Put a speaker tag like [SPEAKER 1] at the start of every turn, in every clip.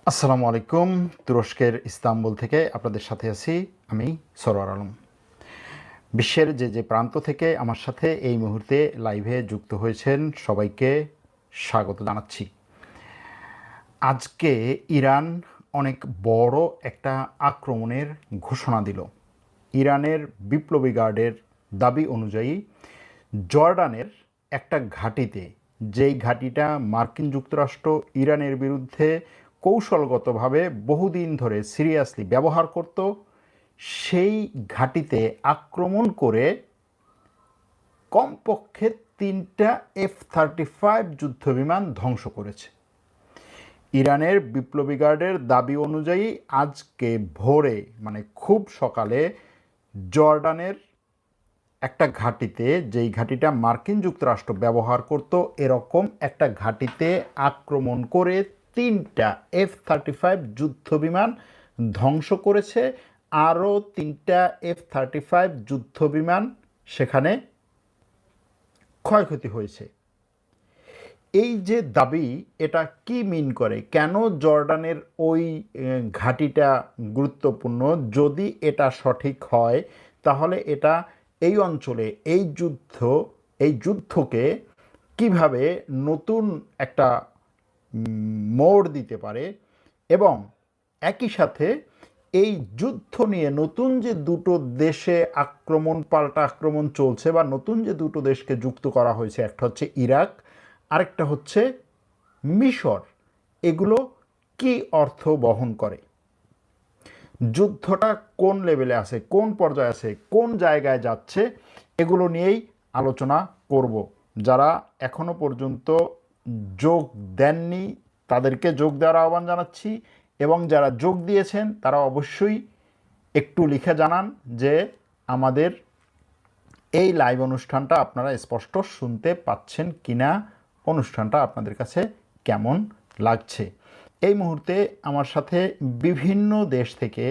[SPEAKER 1] আসসালামু আলাইকুম। তুরস্কের ইস্তাম্বুল থেকে আপনাদের সাথে আছি আমি সরোয়ার আলম। বিশ্বের যে প্রান্ত থেকে আমার সাথে এই মুহূর্তে লাইভে যুক্ত হয়েছেন সবাইকে স্বাগত জানাচ্ছি। আজকে ইরান অনেক বড় একটা আক্রমণের ঘোষণা দিল। ইরানের বিপ্লবী গার্ডের দাবি অনুযায়ী জর্ডানের একটা ঘাঁটিতে, যেই ঘাঁটিটা মার্কিন যুক্তরাষ্ট্র ইরানের বিরুদ্ধে কৌশলগতভাবে বহুদিন ধরে সিরিয়াসলি ব্যবহার করত, সেই ঘাঁটিতে আক্রমণ করে কমপক্ষে 3টা F-35 যুদ্ধবিমান ধ্বংস করেছে। ইরানের বিপ্লবী গার্ডের দাবি অনুযায়ী আজকে ভোরে, মানে খুব সকালে, জর্ডানের একটা ঘাঁটিতে, যেই ঘাঁটিটা মার্কিন যুক্তরাষ্ট্র ব্যবহার করত, এরকম একটা ঘাঁটিতে আক্রমণ করে 3টা F-35 যুদ্ধবিমান ধ্বংস করেছে। আরও 3টা F-35 যুদ্ধবিমান সেখানে ক্ষয়ক্ষতি হয়েছে। এই যে দাবি, এটা কি মিন করে? কেন জর্ডানের ওই ঘাঁটিটা গুরুত্বপূর্ণ? যদি এটা সঠিক হয় তাহলে এটা এই অঞ্চলে এই যুদ্ধকে কিভাবে নতুন একটা মোড় দিতে পারে, এবং একই সাথে এই যুদ্ধ নিয়ে নতুন যে দুটো দেশে পাল্টা আক্রমণ চলছে, বা নতুন যে দুটো দেশকে যুক্ত করা হয়েছে, একটা হচ্ছে ইরাক, আরেকটা হচ্ছে মিশর, এগুলো কি অর্থ বহন করে? যুদ্ধটা কোন লেভেলে আছে, কোন পর্যায়ে আছে, কোন জায়গায় যাচ্ছে, এগুলো নিয়েই আলোচনা করব। যারা এখনো পর্যন্ত যোগ দেননি তাদেরকে যোগ দেওয়ার আহ্বান জানাচ্ছি, এবং যারা যোগ দিয়েছেন তারা অবশ্যই একটু লিখে জানান যে আমাদের এই লাইভ অনুষ্ঠানটা আপনারা স্পষ্ট শুনতে পাচ্ছেন কিনা, অনুষ্ঠানটা আপনাদের কাছে কেমন লাগছে। এই মুহূর্তে আমার সাথে বিভিন্ন দেশ থেকে,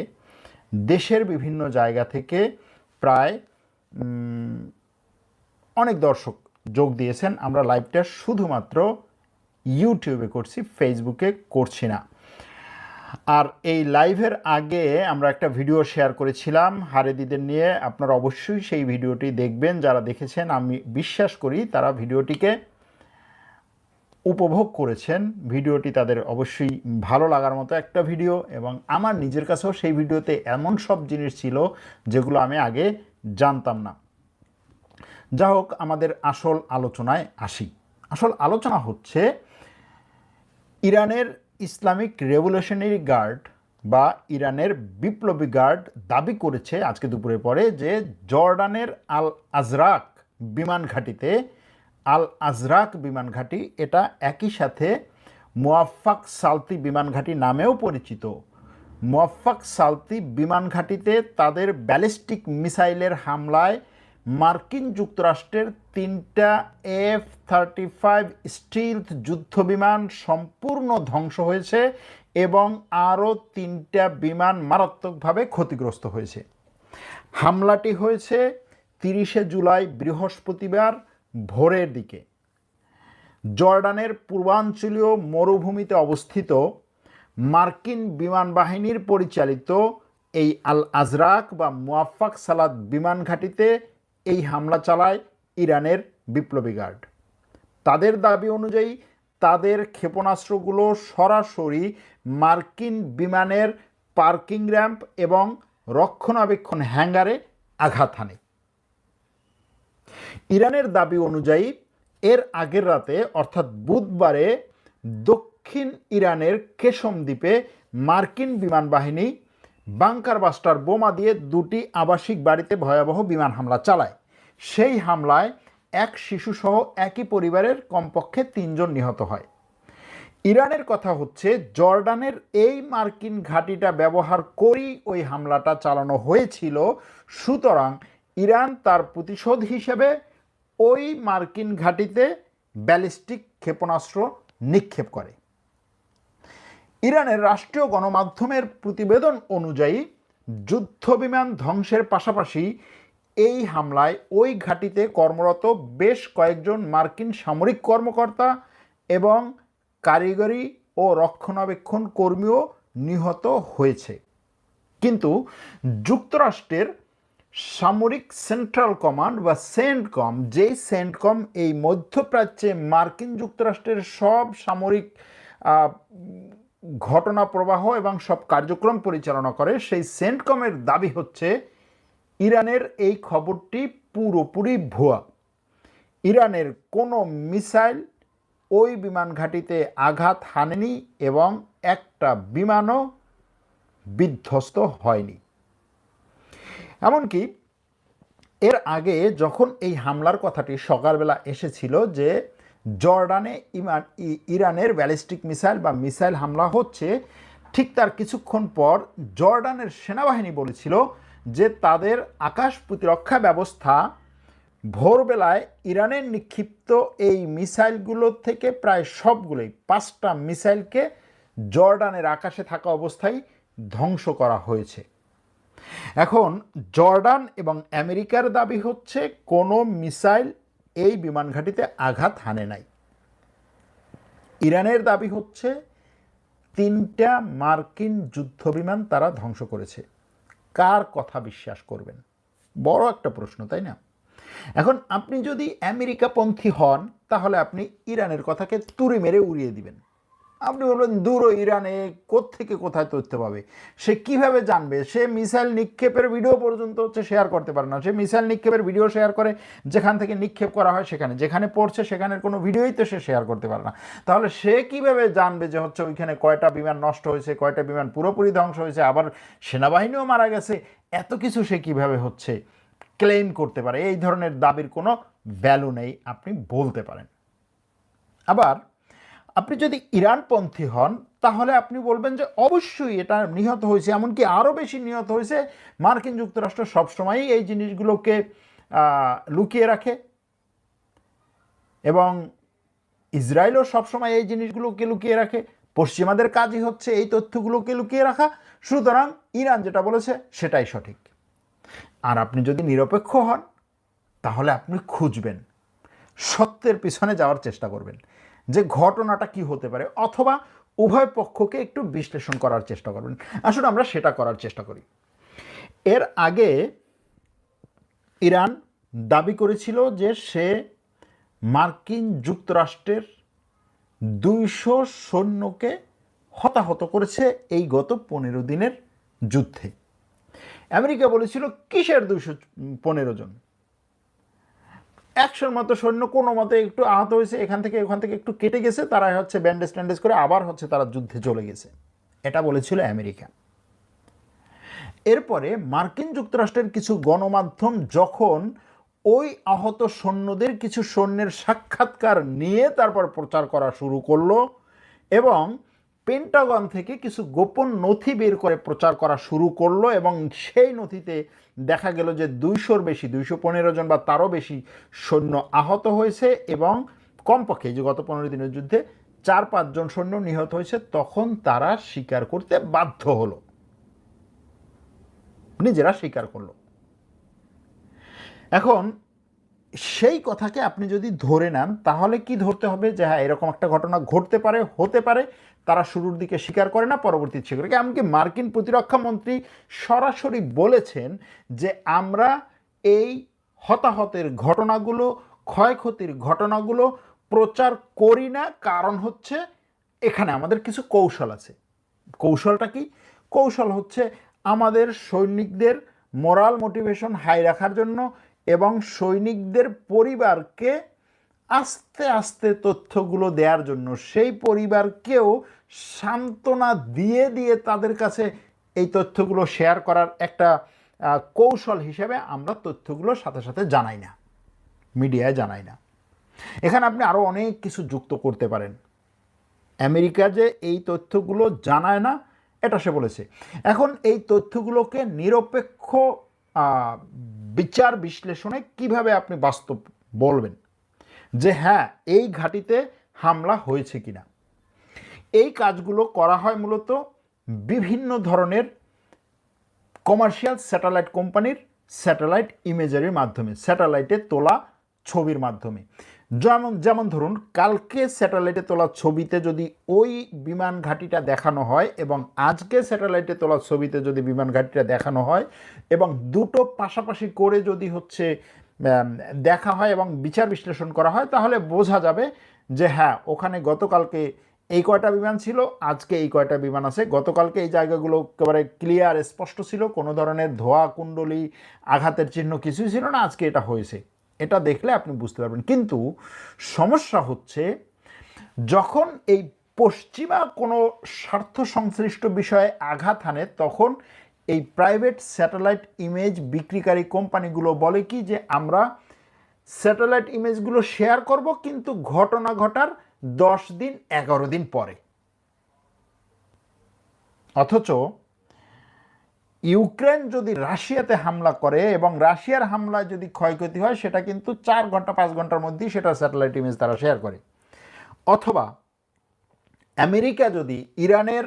[SPEAKER 1] দেশের বিভিন্ন জায়গা থেকে প্রায় অনেক দর্শক যোগ দিয়েছেন। আমরা লাইভটা শুধুমাত্র ইউটিউবে করছি, ফেসবুকে করছি না। আর এই লাইভের আগে আমরা একটা ভিডিও শেয়ার করেছিলাম হারেদিদের নিয়ে। আপনারা অবশ্যই সেই ভিডিওটি দেখবেন। যারা দেখেছেন আমি বিশ্বাস করি তারা ভিডিওটিকে উপভোগ করেছেন। ভিডিওটি তাদের অবশ্যই ভালো লাগার মতো একটা ভিডিও, এবং আমার নিজের কাছেও সেই ভিডিওতে এমন সব জিনিস ছিল যেগুলো আমি আগে জানতাম না। যা হোক, আমাদের আসল আলোচনায় আসি। আসল আলোচনা হচ্ছে ইরানের ইসলামিক রেভলিউশনারি গার্ড বা ইরানের বিপ্লবী গার্ড দাবি করেছে আজকে দুপুরের পরে যে জর্ডানের আল আজরাক বিমান ঘাঁটি, এটা একই সাথে মুয়াফাক সালতি বিমান ঘাঁটি নামেও পরিচিত। মুয়াফাক সালতি বিমান ঘাঁটিতে তাদের ব্যালিস্টিক মিসাইলের হামলায় মার্কিন যুক্তরাষ্ট্রের 3টা F-35 স্টিলথ যুদ্ধবিমান সম্পূর্ণ ধ্বংস হয়েছে, এবং আরও 3টা বিমান মারাত্মকভাবে ক্ষতিগ্রস্ত হয়েছে। হামলাটি হয়েছে 30শে জুলাই বৃহস্পতিবার ভোরের দিকে জর্ডানের পূর্বাঞ্চলীয় মরুভূমিতে অবস্থিত মার্কিন বিমান বাহিনীর পরিচালিত এই আল আজরাক বা মুয়াফাক সালাত বিমান ঘাঁটিতে এই হামলা চালায় ইরানের বিপ্লবী গার্ড। তাদের দাবি অনুযায়ী তাদের ক্ষেপণাস্ত্রগুলো সরাসরি মার্কিন বিমানের পার্কিং র্যাম্প এবং রক্ষণাবেক্ষণ হ্যাঙ্গারে আঘাত হানে। ইরানের দাবি অনুযায়ী এর আগের রাতে, অর্থাৎ বুধবারে, দক্ষিণ ইরানের কেশম দ্বীপে মার্কিন বিমান বাহিনী বাংকার বাস্টার বোমা দিয়ে 2টি আবাসিক বাড়িতে ভয়াবহ বিমান হামলা চালায়। সেই হামলায় এক শিশুসহ একই পরিবারের কমপক্ষে 3 জন নিহত হয়। ইরানের কথা হচ্ছে জর্ডানের এই মার্কিন ঘাঁটিটা ব্যবহার করেই ওই হামলাটা চালানো হয়েছিল, সুতরাং ইরান তার প্রতিশোধ হিসেবে ওই মার্কিন ঘাঁটিতে ব্যালিস্টিক ক্ষেপণাস্ত্র নিক্ষেপ করে। ইরানের রাষ্ট্রীয় গণমাধ্যমের প্রতিবেদন অনুযায়ী যুদ্ধবিমান ধ্বংসের পাশাপাশি এই হামলায় ওই ঘাঁটিতে কর্মরত বেশ কয়েকজন মার্কিন সামরিক কর্মকর্তা এবং কারিগরি ও রক্ষণাবেক্ষণ কর্মীও নিহত হয়েছে। কিন্তু যুক্তরাষ্ট্রের সামরিক সেন্ট্রাল কমান্ড বা সেন্টকম, যেই সেন্টকম এই মধ্যপ্রাচ্যে মার্কিন যুক্তরাষ্ট্রের সব সামরিক ঘটনা প্রবাহ এবং সব কার্যক্রম পরিচালনা করে, সেই সেন্টকমের দাবি হচ্ছে ইরানের এই খবরটি পুরোপুরি ভুয়া। ইরানের কোনো মিসাইল ওই বিমান ঘাঁটিতে আঘাত হানেনি এবং একটা বিমানও বিধ্বস্ত হয়নি। এমনকি এর আগে যখন এই হামলার কথাটি সকালবেলা এসেছিল যে জর্ডানে ইরানের ব্যালিস্টিক মিসাইল বা মিসাইল হামলা হচ্ছে, ঠিক তার কিছুক্ষণ পর জর্ডানের সেনাবাহিনী বলেছিল যে তাদের আকাশ প্রতিরক্ষা ব্যবস্থা ভোরবেলায় ইরানের নিক্ষিপ্ত এই মিসাইলগুলো থেকে প্রায় সবগুলোই 5টা মিসাইলকে জর্ডানের আকাশে থাকা অবস্থায় ধ্বংস করা হয়েছে। এখন জর্ডান এবং আমেরিকার দাবি হচ্ছে কোনো মিসাইল এই বিমান ঘাঁটিতে আঘাত হানে নাই। ইরানের দাবি হচ্ছে 3টা মার্কিন যুদ্ধবিমান তারা ধ্বংস করেছে। কার কথা বিশ্বাস করবেন? বড় একটা প্রশ্ন, তাই না? এখন আপনি যদি আমেরিকাপন্থী হন তাহলে আপনি ইরানের কথাকে তুড়ি মেরে উড়িয়ে দিবেন। আপনি বলবেন দূর ইরানে কোত্থেকে কোথায় তথ্য পাবে, সে কিভাবে জানবে? সে মিসাইল নিক্ষেপের ভিডিও পর্যন্ত শেয়ার করতে পারে না। সে মিসাইল নিক্ষেপের ভিডিও শেয়ার করে যেখান থেকে নিক্ষেপ করা হয় সেখানে, যেখানে পড়ছে সেখানের কোনো ভিডিওই তো সে শেয়ার করতে পারে না। তাহলে সে কিভাবে জানবে যে হচ্ছে ওইখানে কয়টা বিমান নষ্ট হয়েছে, কয়টা বিমান পুরোপুরি ধ্বংস হয়েছে, আবার সেনাবাহিনীও মারা গেছে? এত কিছু সে কিভাবে হচ্ছে ক্লেম করতে পারে? এই ধরনের দাবির কোনো ভ্যালু নেই, আপনি বলতে পারেন। আবার আপনি যদি ইরানপন্থী হন তাহলে আপনি বলবেন যে অবশ্যই এটা নিহত হয়েছে, এমনকি আরও বেশি নিহত হয়েছে। মার্কিন যুক্তরাষ্ট্র সবসময়ই এই জিনিসগুলোকে লুকিয়ে রাখে এবং ইসরায়েলও সবসময় এই জিনিসগুলোকে লুকিয়ে রাখে। পশ্চিমাদের কাজই হচ্ছে এই তথ্যগুলোকে লুকিয়ে রাখা। সুতরাং ইরান যেটা বলেছে সেটাই সঠিক। আর আপনি যদি নিরপেক্ষ হন তাহলে আপনি খুঁজবেন, সত্যের পিছনে যাওয়ার চেষ্টা করবেন যে ঘটনাটা কি হতে পারে, অথবা উভয় পক্ষকে একটু বিশ্লেষণ করার চেষ্টা করবেন। আসলে আমরা সেটা করার চেষ্টা করি। এর আগে ইরান দাবি করেছিল যে সে মার্কিন যুক্তরাষ্ট্রের 200 সৈন্যকে হতাহত করেছে এই গত 15 দিনের যুদ্ধে। আমেরিকা বলেছিল কিসের 215 জন? 100-র মতো সৈন্য কোনো মতে একটু আহত হয়েছে, এখান থেকে ওখান থেকে একটু কেটে গেছে, তারা হচ্ছে ব্যান্ডেজ ট্যান্ডেজ করে আবার হচ্ছে তারা যুদ্ধে চলে গেছে। এটা বলেছিল আমেরিকা। এরপরে মার্কিন যুক্তরাষ্ট্রের কিছু গণমাধ্যম যখন ওই আহত সৈন্যদের কিছু সৈন্যের সাক্ষাৎকার নিয়ে তারপর প্রচার করা শুরু করলো এবং পেন্টাগন থেকে কিছু গোপন নথি বের করে প্রচার করা শুরু করলো, এবং সেই নথিতে দেখা গেল যে 200-র বেশি, 215 জন বা তারও বেশি সৈন্য আহত হয়েছে এবং কমপক্ষে যে গত 15 দিনের যুদ্ধে 4-5 জন সৈন্য নিহত হয়েছে, তখন তারা স্বীকার করতে বাধ্য হলো, নিজেরা স্বীকার করলো। এখন সেই কথাকে আপনি যদি ধরে নেন তাহলে কি ধরতে হবে? যে হ্যাঁ, এরকম একটা ঘটনা ঘটতে পারে, হতে পারে। তারা শুরুর দিকে স্বীকার করে না, পরবর্তীতে স্বীকার করে। এমনকি মার্কিন প্রতিরক্ষা মন্ত্রী সরাসরি বলেছেন যে আমরা এই হতাহতের ঘটনাগুলো, ক্ষয়ক্ষতির ঘটনাগুলো প্রচার করি না, কারণ হচ্ছে এখানে আমাদের কিছু কৌশল আছে। কৌশলটা কি? কৌশল হচ্ছে আমাদের সৈনিকদের মোরাল মোটিভেশন হাই রাখার জন্য এবং সৈনিকদের পরিবারকে আস্তে আস্তে তথ্যগুলো দেওয়ার জন্য, সেই পরিবারকেও সান্ত্বনা দিয়ে দিয়ে তাদের কাছে এই তথ্যগুলো শেয়ার করার একটা কৌশল হিসেবে আমরা তথ্যগুলো সাথে সাথে জানাই না, মিডিয়ায় জানাই না। এখানে আপনি আরও অনেক কিছু যুক্ত করতে পারেন। আমেরিকা যে এই তথ্যগুলো জানায় না এটা সে বলেছে। এখন এই তথ্যগুলোকে নিরপেক্ষ বিচার বিশ্লেষণে কিভাবে আপনি বাস্তব বলবেন যে হ্যাঁ এই ঘাঁটিতে হামলা হয়েছে কিনা? এই কাজগুলো করা হয় মূলত বিভিন্ন ধরনের কমার্শিয়াল স্যাটেলাইট কোম্পানির স্যাটেলাইট ইমেজারির মাধ্যমে, স্যাটেলাইটে তোলা ছবির মাধ্যমে। যেমন যেমন ধরুন কালকে স্যাটেলাইটে তোলা ছবিতে যদি ওই বিমান ঘাঁটিটা দেখানো হয় এবং আজকে স্যাটেলাইটে তোলা ছবিতে যদি বিমান ঘাঁটিটা দেখানো হয় এবং দুটো পাশাপাশি করে যদি হচ্ছে দেখা হয় এবং বিচার বিশ্লেষণ করা হয়, তাহলে বোঝা যাবে যে হ্যাঁ, ওখানে গতকালকে এই কয়টা বিমান ছিল, আজকে এই কয়টা বিমান আছে। গতকালকে এই জায়গাগুলো একেবারে ক্লিয়ার স্পষ্ট ছিল, কোনো ধরনের ধোয়া কুণ্ডলী আঘাতের চিহ্ন কিছুই ছিল না, আজকে এটা হয়েছে। এটা দেখলে আপনি বুঝতে পারবেন। কিন্তু সমস্যা হচ্ছে যখন এই পশ্চিমা কোনো স্বার্থ সংশ্লিষ্ট বিষয়ে আঘাত হানে, তখন এই প্রাইভেট স্যাটেলাইট ইমেজ বিক্রিকারী কোম্পানিগুলো বলে কি যে আমরা স্যাটেলাইট ইমেজগুলো শেয়ার করব, কিন্তু ঘটনা ঘটার 10 দিন 11 দিন পরে। অথচ ইউক্রেন যদি রাশিয়াতে হামলা করে এবং রাশিয়ার হামলায় যদি ক্ষয়ক্ষতি হয়, সেটা কিন্তু 4 ঘন্টা 5 ঘন্টার মধ্যেই সেটা স্যাটেলাইট ইমেজ তারা শেয়ার করে। অথবা আমেরিকা যদি ইরানের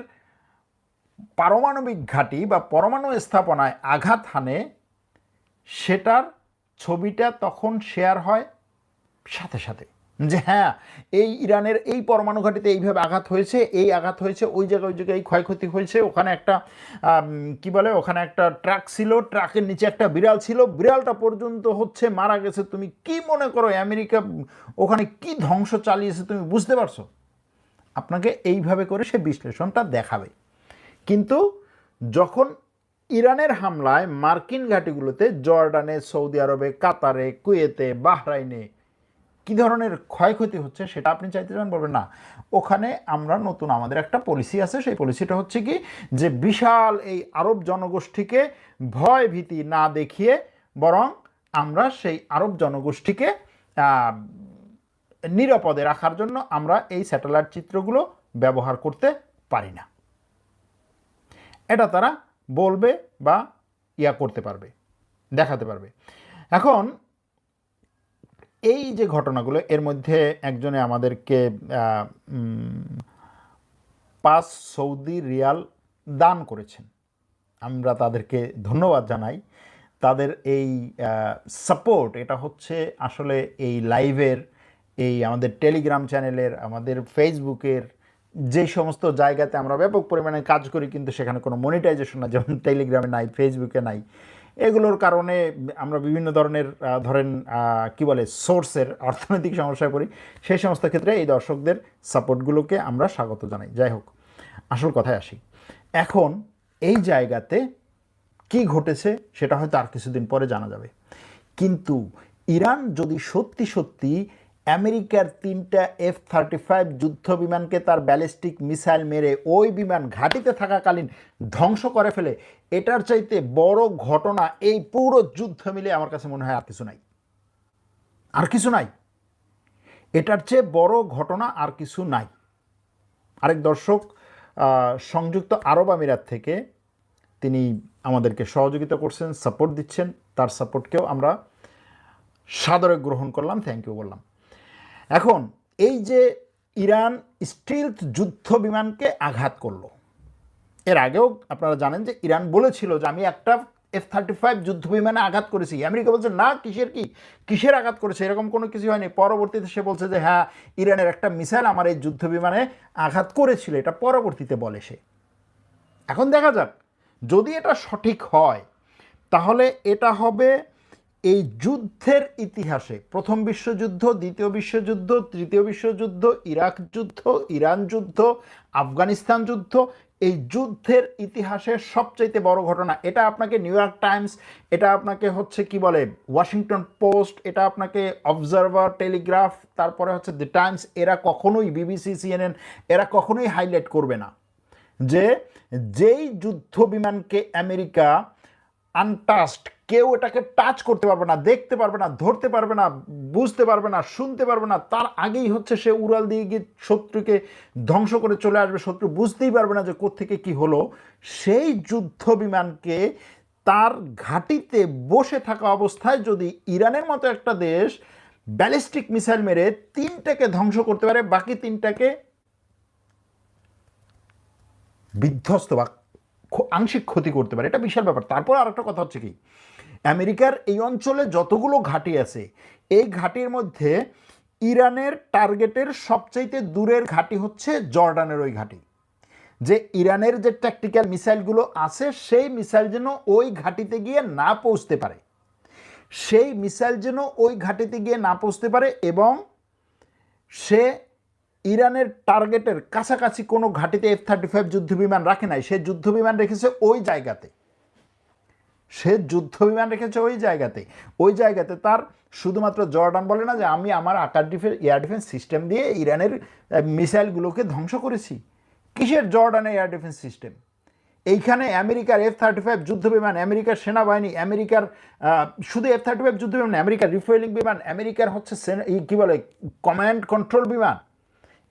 [SPEAKER 1] পারমাণবিক ঘাঁটি বা পরমাণু স্থাপনায় আঘাত হানে, সেটার ছবিটা তখন শেয়ার হয় সাথে সাথে, যে হ্যাঁ, এই ইরানের এই পরমাণু ঘাঁটিতে এইভাবে আঘাত হয়েছে, এই আঘাত হয়েছে, ওই জায়গায় এই ক্ষয়ক্ষতি হয়েছে, ওখানে একটা কি বলে, ওখানে একটা ট্রাক ছিল, ট্রাকের নিচে একটা বিড়াল ছিল, বিড়ালটা পর্যন্ত হচ্ছে মারা গেছে। তুমি কি মনে করো আমেরিকা ওখানে কি ধ্বংস চালিয়েছে তুমি বুঝতে পারছো? আপনাকে এইভাবে করে সে বিশ্লেষণটা দেখাবে। কিন্তু যখন ইরানের হামলায় মার্কিন ঘাঁটিগুলোতে জর্ডানে, সৌদি আরবে, কাতারে, কুয়েতে, বাহরাইনে কী ধরনের ক্ষয়ক্ষতি হচ্ছে সেটা আপনি চাইতে চান, বলবেন না ওখানে আমরা নতুন আমাদের একটা পলিসি আছে, সেই পলিসিটা হচ্ছে কি যে বিশাল এই আরব জনগোষ্ঠীকে ভয় ভীতি না দেখিয়ে বরং আমরা সেই আরব জনগোষ্ঠীকে নিরাপদে রাখার জন্য আমরা এই স্যাটেলাইট চিত্রগুলো ব্যবহার করতে পারি না। এটা তারা বলবে বা করতে পারবে, দেখাতে পারবে। এখন এই যে ঘটনাগুলো, এর মধ্যে একজনে আমাদেরকে 5 সৌদি রিয়াল দান করেছেন, আমরা তাদেরকে ধন্যবাদ জানাই। তাদের এই সাপোর্ট, এটা হচ্ছে আসলে এই লাইভের, এই আমাদের টেলিগ্রাম চ্যানেলের, আমাদের ফেসবুকের যে সমস্ত জায়গাতে আমরা ব্যাপক পরিমাণে কাজ করি কিন্তু সেখানে কোনো মনিটাইজেশন না, যেমন টেলিগ্রামে নাই, ফেসবুকে নাই, এগুলোর কারণে আমরা বিভিন্ন ধরনের ধরেন কি বলে সোর্সের অর্থনৈতিক সমস্যায় পড়ি। সেই সমস্ত ক্ষেত্রে এই দর্শকদের সাপোর্টগুলোকে আমরা স্বাগত জানাই। যাই হোক, আসল কথায় আসি। এখন এই জায়গাতে কি ঘটেছে সেটা হয়তো আর কিছুদিন পরে জানা যাবে। কিন্তু ইরান যদি সত্যি সত্যি আমেরিকার 3টা F-35 যুদ্ধ বিমানকে তার ব্যালিস্টিক মিসাইল মেরে ওই বিমান ঘাঁটিতে থাকাকালীন ধ্বংস করে ফেলে, এটার চাইতে বড় ঘটনা এই পুরো যুদ্ধ মিলে আমার কাছে মনে হয় আর কিছু নাই, আর কিছু নাই। এটার চেয়ে বড় ঘটনা আর কিছু নাই। আরেক দর্শক সংযুক্ত আরব আমিরাত থেকে তিনি আমাদেরকে সহযোগিতা করছেন, সাপোর্ট দিচ্ছেন, তার সাপোর্টকেও আমরা সাদরে গ্রহণ করলাম, থ্যাংক ইউ বললাম। এখন এই যে ইরান স্টিলথ যুদ্ধ বিমানকে আঘাত করলো, এর আগেও আপনারা জানেন যে ইরান বলেছিল যে আমি একটা F-35 যুদ্ধ বিমানে আঘাত করেছি। আমেরিকা বলছে না, কিসের আঘাত করেছে, এরকম কোনো কিছু হয়নি। পরবর্তীতে সে বলছে যে হ্যাঁ, ইরানের একটা মিসাইল আমার এই যুদ্ধ বিমানে আঘাত করেছিল, এটা পরবর্তীতে বলে সে। এখন দেখা যাক, যদি এটা সঠিক হয় তাহলে এটা হবে এই যুদ্ধের ইতিহাসে, প্রথম বিশ্বযুদ্ধ, দ্বিতীয় বিশ্বযুদ্ধ, তৃতীয় বিশ্বযুদ্ধ, ইরাক যুদ্ধ, ইরান যুদ্ধ, আফগানিস্তান যুদ্ধ, এই যুদ্ধের ইতিহাসের সবচাইতে বড় ঘটনা। এটা আপনাকে নিউ ইয়র্ক টাইমস, এটা আপনাকে হচ্ছে কি বলে ওয়াশিংটন পোস্ট, এটা আপনাকে অবজারভার, টেলিগ্রাফ, তারপরে হচ্ছে দ্য টাইমস, এরা কখনোই, বিবিসি, সিএনএন, এরা কখনোই হাইলাইট করবে না যে যেই যুদ্ধ বিমানকে আমেরিকা আনটাস্ট, কেউ এটাকে টাচ করতে পারবে না, দেখতে পারবে না, ধরতে পারবে না, বুঝতে পারবে না, শুনতে পারবে না, তার আগেই হচ্ছে সে উড়াল দিয়ে গিয়ে শত্রুকে ধ্বংস করে চলে আসবে, শত্রু বুঝতেই পারবে না যে কোত্থেকে কি হলো, সেই যুদ্ধ বিমানকে তার ঘাঁটিতে বসে থাকা অবস্থায় যদি ইরানের মতো একটা দেশ ব্যালিস্টিক মিসাইল মেরে 3টাকে ধ্বংস করতে পারে, বাকি 3টাকে বিধ্বস্ত বা আংশিক ক্ষতি করতে পারে, এটা বিশাল ব্যাপার। তারপর আর একটা কথা হচ্ছে কি, আমেরিকার এই অঞ্চলে যতগুলো ঘাঁটি আছে, এই ঘাঁটির মধ্যে ইরানের টার্গেটের সবচাইতে দূরের ঘাঁটি হচ্ছে জর্ডানের ওই ঘাঁটি, যে ইরানের যে ট্যাকটিক্যাল মিসাইলগুলো আছে সেই মিসাইল যেন ওই ঘাঁটিতে গিয়ে না পৌঁছতে পারে, সেই মিসাইল যেন ওই ঘাঁটিতে গিয়ে না পৌঁছতে পারে, এবং সে ইরানের টার্গেটের কাছাকাছি কোনো ঘাঁটিতে F-35 যুদ্ধবিমান রাখে নাই, সে যুদ্ধবিমান রেখেছে ওই জায়গাতে, সে যুদ্ধবিমান রেখেছে ওই জায়গাতে তার শুধুমাত্র জর্ডান বলে না যে আমি আমার এয়ার ডিফেন্স সিস্টেম দিয়ে ইরানের মিসাইলগুলোকে ধ্বংস করেছি। কিসের জর্ডানের এয়ার ডিফেন্স সিস্টেম? এইখানে আমেরিকার F-35 যুদ্ধবিমান, আমেরিকার সেনাবাহিনী, আমেরিকার শুধু F-35 যুদ্ধবিমান, আমেরিকার রিফুয়েলিং বিমান, আমেরিকার হচ্ছে কী বলে কমান্ড কন্ট্রোল বিমান,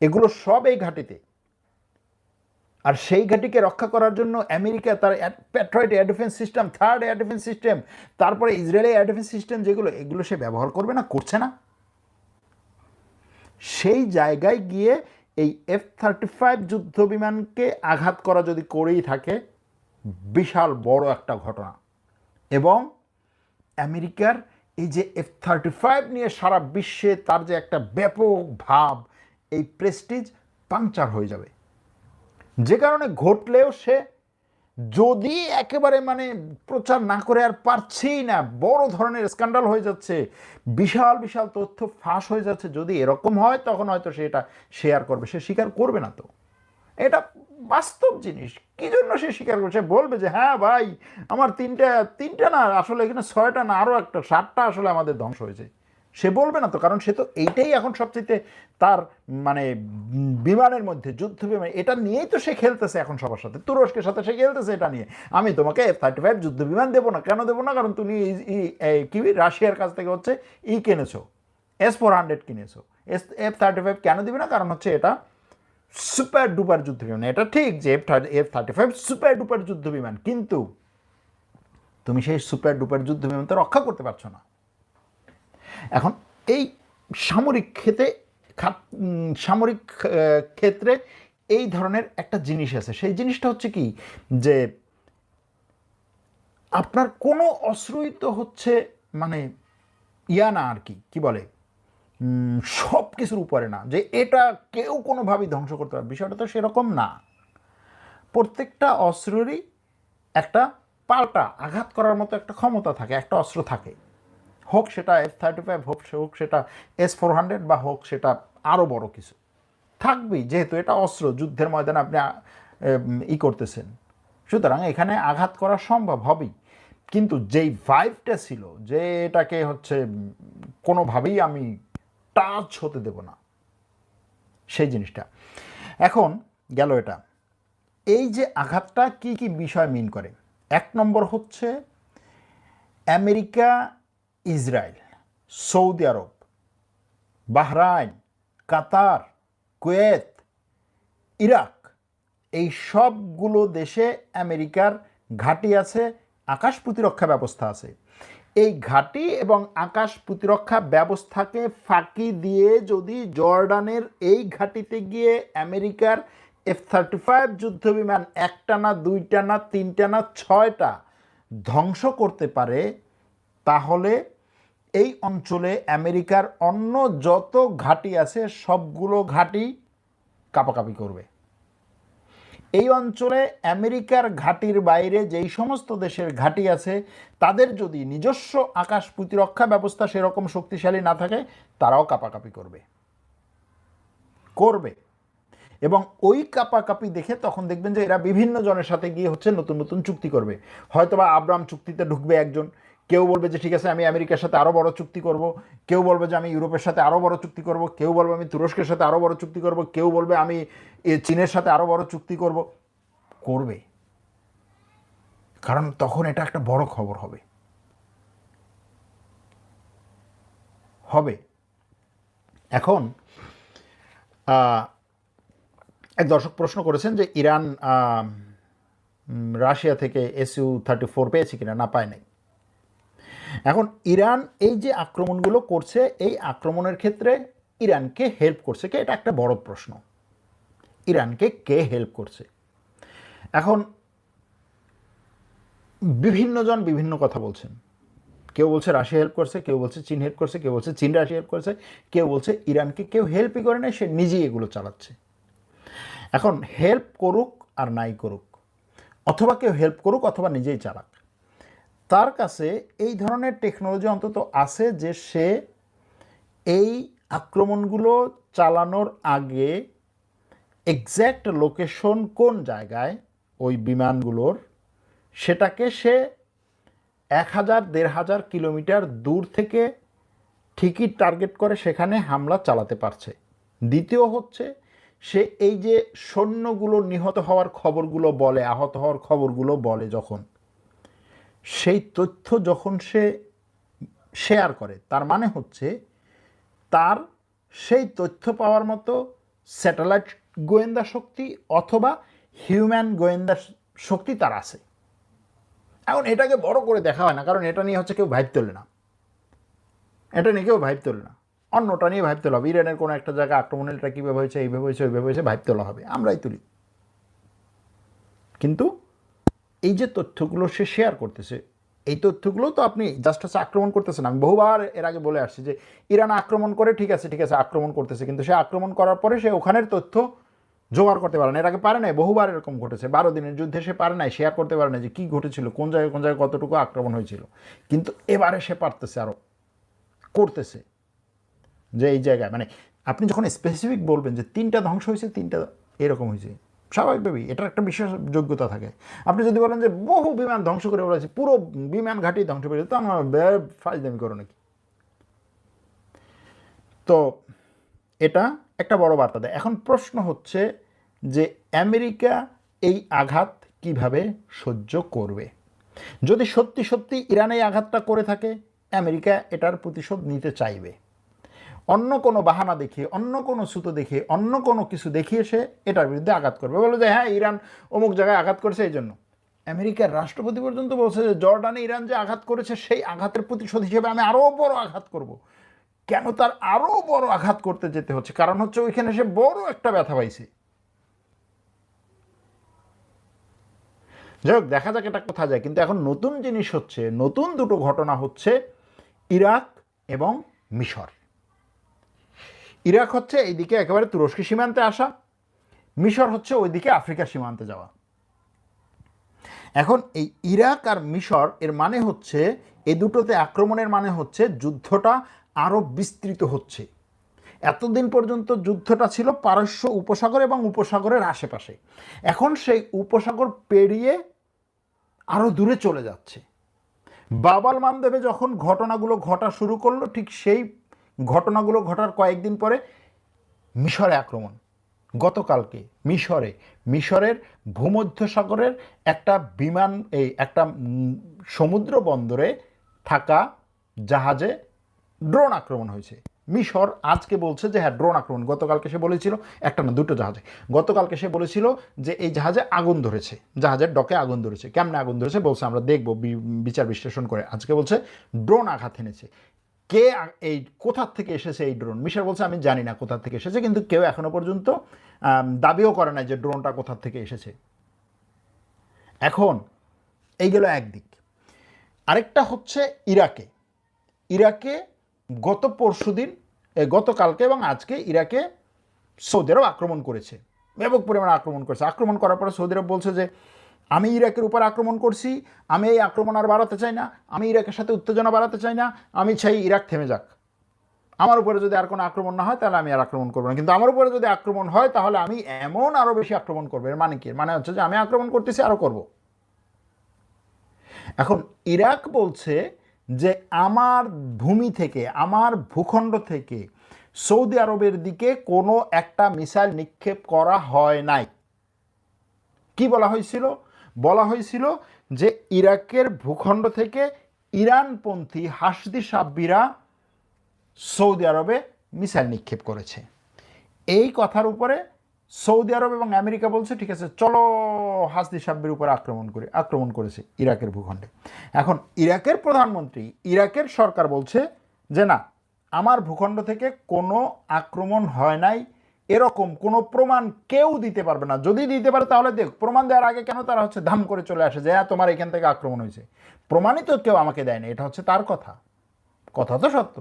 [SPEAKER 1] এগুলো সব এই ঘাঁটিতে। আর সেই ঘাঁটিকে রক্ষা করার জন্য আমেরিকা তার Patriot air defence system, THAAD air defence system, তারপরে ইসরায়েলি এয়ার ডিফেন্স সিস্টেম, এগুলো সে ব্যবহার করবে না, করছে না। সেই জায়গায় গিয়ে এই F-35 যুদ্ধবিমানকে আঘাত করা যদি করেই থাকে, বিশাল বড় একটা ঘটনা। এবং আমেরিকার এই যে F-35 নিয়ে সারা বিশ্বে তার যে একটা ব্যাপক ভাব, এই প্রেস্টিজ পাংচার হয়ে যাবে। যে কারণে ঘটলেও সে যদি একেবারে মানে প্রচার না করে আর পারছেই না, বড় ধরনের স্ক্যান্ডাল হয়ে যাচ্ছে, বিশাল বিশাল তথ্য ফাঁস হয়ে যাচ্ছে, যদি এরকম হয় তখন হয়তো সে এটা শেয়ার করবে। সে স্বীকার করবে না, তো এটা বাস্তব জিনিস। কি জন্য সে স্বীকার করবে? সে বলবে যে হ্যাঁ ভাই, আমার তিনটা না, আসলে এখানে 6টা না, আরও একটা 7টা আসলে আমাদের ধ্বংস হয়েছে। সে বলবে না তো, কারণ সে তো এইটাই এখন সবচেয়ে তার মানে বিমানের মধ্যে যুদ্ধ বিমান, এটা নিয়েই তো সে খেলতেছে এখন সবার সাথে, তুরস্কের সাথে সে খেলতেছে এটা নিয়ে। আমি তোমাকে F-35 যুদ্ধ বিমান দেবো না। কেন দেবো না? কারণ তুমি কি রাশিয়ার কাছ থেকে হচ্ছে কিনেছো, S-400 কিনেছো। F-35 কেন দিবে না? কারণ হচ্ছে এটা সুপার ডুপার যুদ্ধ বিমান। এটা ঠিক যে F-35 সুপার ডুপার যুদ্ধ বিমান, কিন্তু তুমি সেই সুপার ডুপার যুদ্ধ বিমান তো রক্ষা করতে পারছো না। এখন এই সামরিক ক্ষেত্রে এই ধরনের একটা জিনিস আছে। সেই জিনিসটা হচ্ছে কি, যে আপনার কোনো অস্ত্রই তো হচ্ছে মানে না আর কি বলে, সব কিছুর উপরে না, যে এটা কেউ কোনোভাবেই ধ্বংস করতে পারে, বিষয়টা তো সেরকম না। প্রত্যেকটা অস্ত্রেরই একটা পাল্টা আঘাত করার মতো একটা ক্ষমতা থাকে, একটা অস্ত্র থাকে, হোক সেটা F-35, হোক সেটা S-400, বা হোক সেটা আরও বড় কিছু, থাকবেই, যেহেতু এটা অস্ত্র, যুদ্ধের ময়দানে আপনি করতেছেন, সুতরাং এখানে আঘাত করা সম্ভব হবেই। কিন্তু যেই ভাইবটা ছিল যে এটাকে হচ্ছে কোনোভাবেই আমি টাচ হতে দেব না, সেই জিনিসটা এখন গেল। এটা এই যে আঘাতটা কি কি বিষয় মিন করে, 1 নম্বর হচ্ছে আমেরিকা, ইসরায়েল, সৌদি আরব, বাহরাইন, কাতার, কুয়েত, ইরাক, এই সবগুলো দেশে আমেরিকার ঘাঁটি আছে, আকাশ প্রতিরক্ষা ব্যবস্থা আছে। এই ঘাঁটি এবং আকাশ প্রতিরক্ষা ব্যবস্থাকে ফাঁকি দিয়ে যদি জর্ডানের এই ঘাঁটিতে গিয়ে আমেরিকার F-35 যুদ্ধবিমান 1টা না, 2টা না, 3টা না, 6টা ধ্বংস করতে পারে, তাহলে এই অঞ্চলে আমেরিকার অন্য যত ঘাঁটি আছে সবগুলো ঘাঁটি কাঁপাকাঁপি করবে। এই অঞ্চলে আমেরিকার ঘাঁটির বাইরে যেই সমস্ত দেশের ঘাঁটি আছে, তাদের যদি নিজস্ব আকাশ প্রতিরক্ষা ব্যবস্থা সেরকম শক্তিশালী না থাকে, তারাও কাঁপাকাঁপি করবে। এবং ওই কাঁপাকাঁপি দেখে তখন দেখবেন যে এরা বিভিন্ন জনের সাথে গিয়ে হচ্ছে নতুন নতুন চুক্তি করবে। হয়তোবা আব্রাহাম চুক্তিতে ঢুকবে একজন, কেউ বলবে যে ঠিক আছে আমি আমেরিকার সাথে আরও বড় চুক্তি করব, কেউ বলবে যে আমি ইউরোপের সাথে আরও বড় চুক্তি করব, কেউ বলবে আমি তুরস্কের সাথে আরও বড় চুক্তি করব, কেউ বলবে আমি চীনের সাথে আরও বড় চুক্তি করবে। কারণ তখন এটা একটা বড় খবর হবে। এখন এক দর্শক প্রশ্ন করেছেন যে ইরান রাশিয়া থেকে Su-34 পেয়েছে কিনা। না, পায় নাই। এখন ইরান এই যে আক্রমণগুলো করছে, এই আক্রমণের ক্ষেত্রে ইরানকে হেল্প করছে কে? এটা একটা বড় প্রশ্ন। ইরানকে কে হেল্প করছে? এখন বিভিন্ন জন বিভিন্ন কথা বলছেন। কেউ বলছে রাশিয়া হেল্প করছে, কেউ বলছে চীন হেল্প করছে, কেউ বলছে চীন রাশিয়া হেল্প করছে, কেউ বলছে ইরানকে কেউ হেল্পই করে না, সে নিজেই এগুলো চালাচ্ছে। এখন হেল্প করুক আর নাই করুক, অথবা কেউ হেল্প করুক অথবা নিজেই চালাক, তার কাছে এই ধরনের টেকনোলজি অন্তত আছে যে সে এই আক্রমণগুলো চালানোর আগে এক্স্যাক্ট লোকেশন কোন জায়গায় ওই বিমানগুলোর, সেটাকে সে 1000-1500 কিলোমিটার দূর থেকে ঠিকই টার্গেট করে সেখানে হামলা চালাতে পারছে। দ্বিতীয় হচ্ছে সে এই যে সৈন্যগুলো নিহত হওয়ার খবরগুলো বলে, আহত হওয়ার খবরগুলো বলে, যখন সেই তথ্য যখন সে শেয়ার করে, তার মানে হচ্ছে তার সেই তথ্য পাওয়ার মতো স্যাটেলাইট গোয়েন্দা শক্তি অথবা হিউম্যান গোয়েন্দা শক্তি তার আছে। এখন এটাকে বড় করে দেখা হয় না, কারণ এটা নিয়ে হচ্ছে কেউ ভাইব তোলে না, এটা নিয়ে কেউ ভাইব তোলে না, অন্যটা নিয়ে ভাইব তোলা হবে। ইরানের কোনো একটা জায়গায় আক্রমণের এটা কীভাবে হয়েছে, এইভাবে হয়েছে, ওইভাবে হয়েছে, ভাইব তোলা হবে, আমরাই তুলি। কিন্তু এই যে তথ্যগুলো সে শেয়ার করতেছে, এই তথ্যগুলো তো আপনি জাস্ট হচ্ছে আক্রমণ করতেছেন। আমি বহুবার এর আগে বলে আসছি যে ইরান আক্রমণ করে, ঠিক আছে আক্রমণ করতেছে, কিন্তু সে আক্রমণ করার পরে সে ওখানের তথ্য জোগাড় করতে পারে না। এর আগে পারে নাই, বহুবার এরকম ঘটেছে। 12 দিনের যুদ্ধে সে পারে নাই, শেয়ার করতে পারে না যে কী ঘটেছিল, কোন জায়গায় কতটুকু আক্রমণ হয়েছিল। কিন্তু এবারে সে পারতেছে, আরও করতেছে, যে এই জায়গায় মানে আপনি যখন স্পেসিফিক বলবেন যে 3টা ধ্বংস হয়েছে, 3টা এরকম হয়েছে, স্বাভাবিকভাবেই এটার একটা বিশেষ যোগ্যতা থাকে। আপনি যদি বলেন যে বহু বিমান ধ্বংস করে বলেছে, পুরো বিমান ঘাঁটি ধ্বংস করে, তো আমার ফাইজলামি করো নাকি? তো এটা একটা বড় বার্তা দেয়। এখন প্রশ্ন হচ্ছে যে আমেরিকা এই আঘাত কিভাবে সহ্য করবে। যদি সত্যি সত্যি ইরান এই আঘাতটা করে থাকে, আমেরিকা এটার প্রতিশোধ নিতে চাইবে। অন্য কোনো বাহানা দেখিয়ে, অন্য কোনো সুতো দেখিয়ে, অন্য কোনো কিছু দেখিয়ে সে এটার বিরুদ্ধে আঘাত করবে, বলে যে হ্যাঁ ইরান অমুক জায়গায় আঘাত করেছে এই জন্য। আমেরিকার রাষ্ট্রপতি পর্যন্ত বলছে যে জর্ডানে ইরান যে আঘাত করেছে সেই আঘাতের প্রতিশোধ হিসেবে আমি আরও বড় আঘাত করব। কেন তার আরও বড় আঘাত করতে যেতে হচ্ছে? কারণ হচ্ছে ওইখানে সে বড় একটা ব্যথা পাইছে। যাই হোক, দেখা যাক এটা কোথা যায়। কিন্তু এখন নতুন জিনিস হচ্ছে, নতুন দুটো ঘটনা হচ্ছে ইরাক এবং মিশর। ইরাক হচ্ছে এইদিকে একেবারে তুরস্ক সীমান্তে আসা, মিশর হচ্ছে ওইদিকে আফ্রিকা সীমান্তে যাওয়া। এখন এই ইরাক আর মিশর এর মানে হচ্ছে, এই দুটোতে আক্রমণের মানে হচ্ছে যুদ্ধটা আরও বিস্তৃত হচ্ছে। এতদিন পর্যন্ত যুদ্ধটা ছিল পারস্য উপসাগর এবং উপসাগরের আশেপাশে, এখন সেই উপসাগর পেরিয়ে আরও দূরে চলে যাচ্ছে। বাবাল মানদেবে যখন ঘটনাগুলো ঘটা শুরু করলো, ঠিক সেই ঘটনাগুলো ঘটার কয়েকদিন পরে মিশরে আক্রমণ। গতকালকে মিশরের ভূমধ্যসাগরের একটা বিমান, এই একটা সমুদ্র বন্দরে থাকা জাহাজে ড্রোন আক্রমণ হয়েছে। মিশর আজকে বলছে যে হ্যাঁ ড্রোন আক্রমণ। গতকালকে সে বলেছিল, একটা না দুটো জাহাজে, গতকালকে সে বলেছিল যে এই জাহাজে আগুন ধরেছে, জাহাজের ডকে আগুন ধরেছে। কেমনে আগুন ধরেছে বলছে আমরা দেখব বিচার বিশ্লেষণ করে। আজকে বলছে ড্রোন আঘাত এনেছে। কে এই কোথার থেকে এসেছে এই ড্রোন, মিশর বলছে আমি জানি না কোথার থেকে এসেছে, কিন্তু কেউ এখনো পর্যন্ত দাবিও করে না যে ড্রোনটা কোথার থেকে এসেছে। এখন এই গেল একদিক। আরেকটা হচ্ছে ইরাকে গতকালকে এবং আজকে ইরাকে সৌদি আরব আক্রমণ করেছে, ব্যাপক পরিমাণে আক্রমণ করেছে। আক্রমণ করার পরে সৌদি আরব বলছে যে আমি ইরাকের উপর আক্রমণ করছি, আমি এই আক্রমণ আর বাড়াতে চাই না, আমি ইরাকের সাথে উত্তেজনা বাড়াতে চাই না, আমি চাই ইরাক থেমে যাক। আমার উপরে যদি আর কোনো আক্রমণ না হয় তাহলে আমি আর আক্রমণ করবো না, কিন্তু আমার উপরে যদি আক্রমণ হয় তাহলে আমি এমন আরও বেশি আক্রমণ করবো। এর মানে কি? মানে হচ্ছে যে আমি আক্রমণ করতেছি, আরও করব। এখন ইরাক বলছে যে আমার ভূমি থেকে, আমার ভূখণ্ড থেকে সৌদি আরবের দিকে কোনো একটা মিসাইল নিক্ষেপ করা হয় নাই। কি বলা হয়েছিল? বলা হয়েছিল যে ইরাকের ভূখণ্ড থেকে ইরানপন্থী হাসদি সাব্বিরা সৌদি আরবে মিসাইল নিক্ষেপ করেছে। এই কথার উপরে সৌদি আরব এবং আমেরিকা বলছে ঠিক আছে চলো হাসদি সাব্বির উপরে আক্রমণ করেছে ইরাকের ভূখণ্ডে। এখন ইরাকের প্রধানমন্ত্রী, ইরাকের সরকার বলছে যে না, আমার ভূখণ্ড থেকে কোনো আক্রমণ হয় নাই, এরকম কোনো প্রমাণ কেউ দিতে পারবে না। যদি দিতে পারে তাহলে দেখ, প্রমাণ দেওয়ার আগে কেন তারা হচ্ছে ধাম করে চলে আসে যে হ্যাঁ তোমার এখান থেকে আক্রমণ হয়েছে, প্রমাণিত কেউ আমাকে দেয়নি, এটা হচ্ছে তার কথা। কথা তো সত্য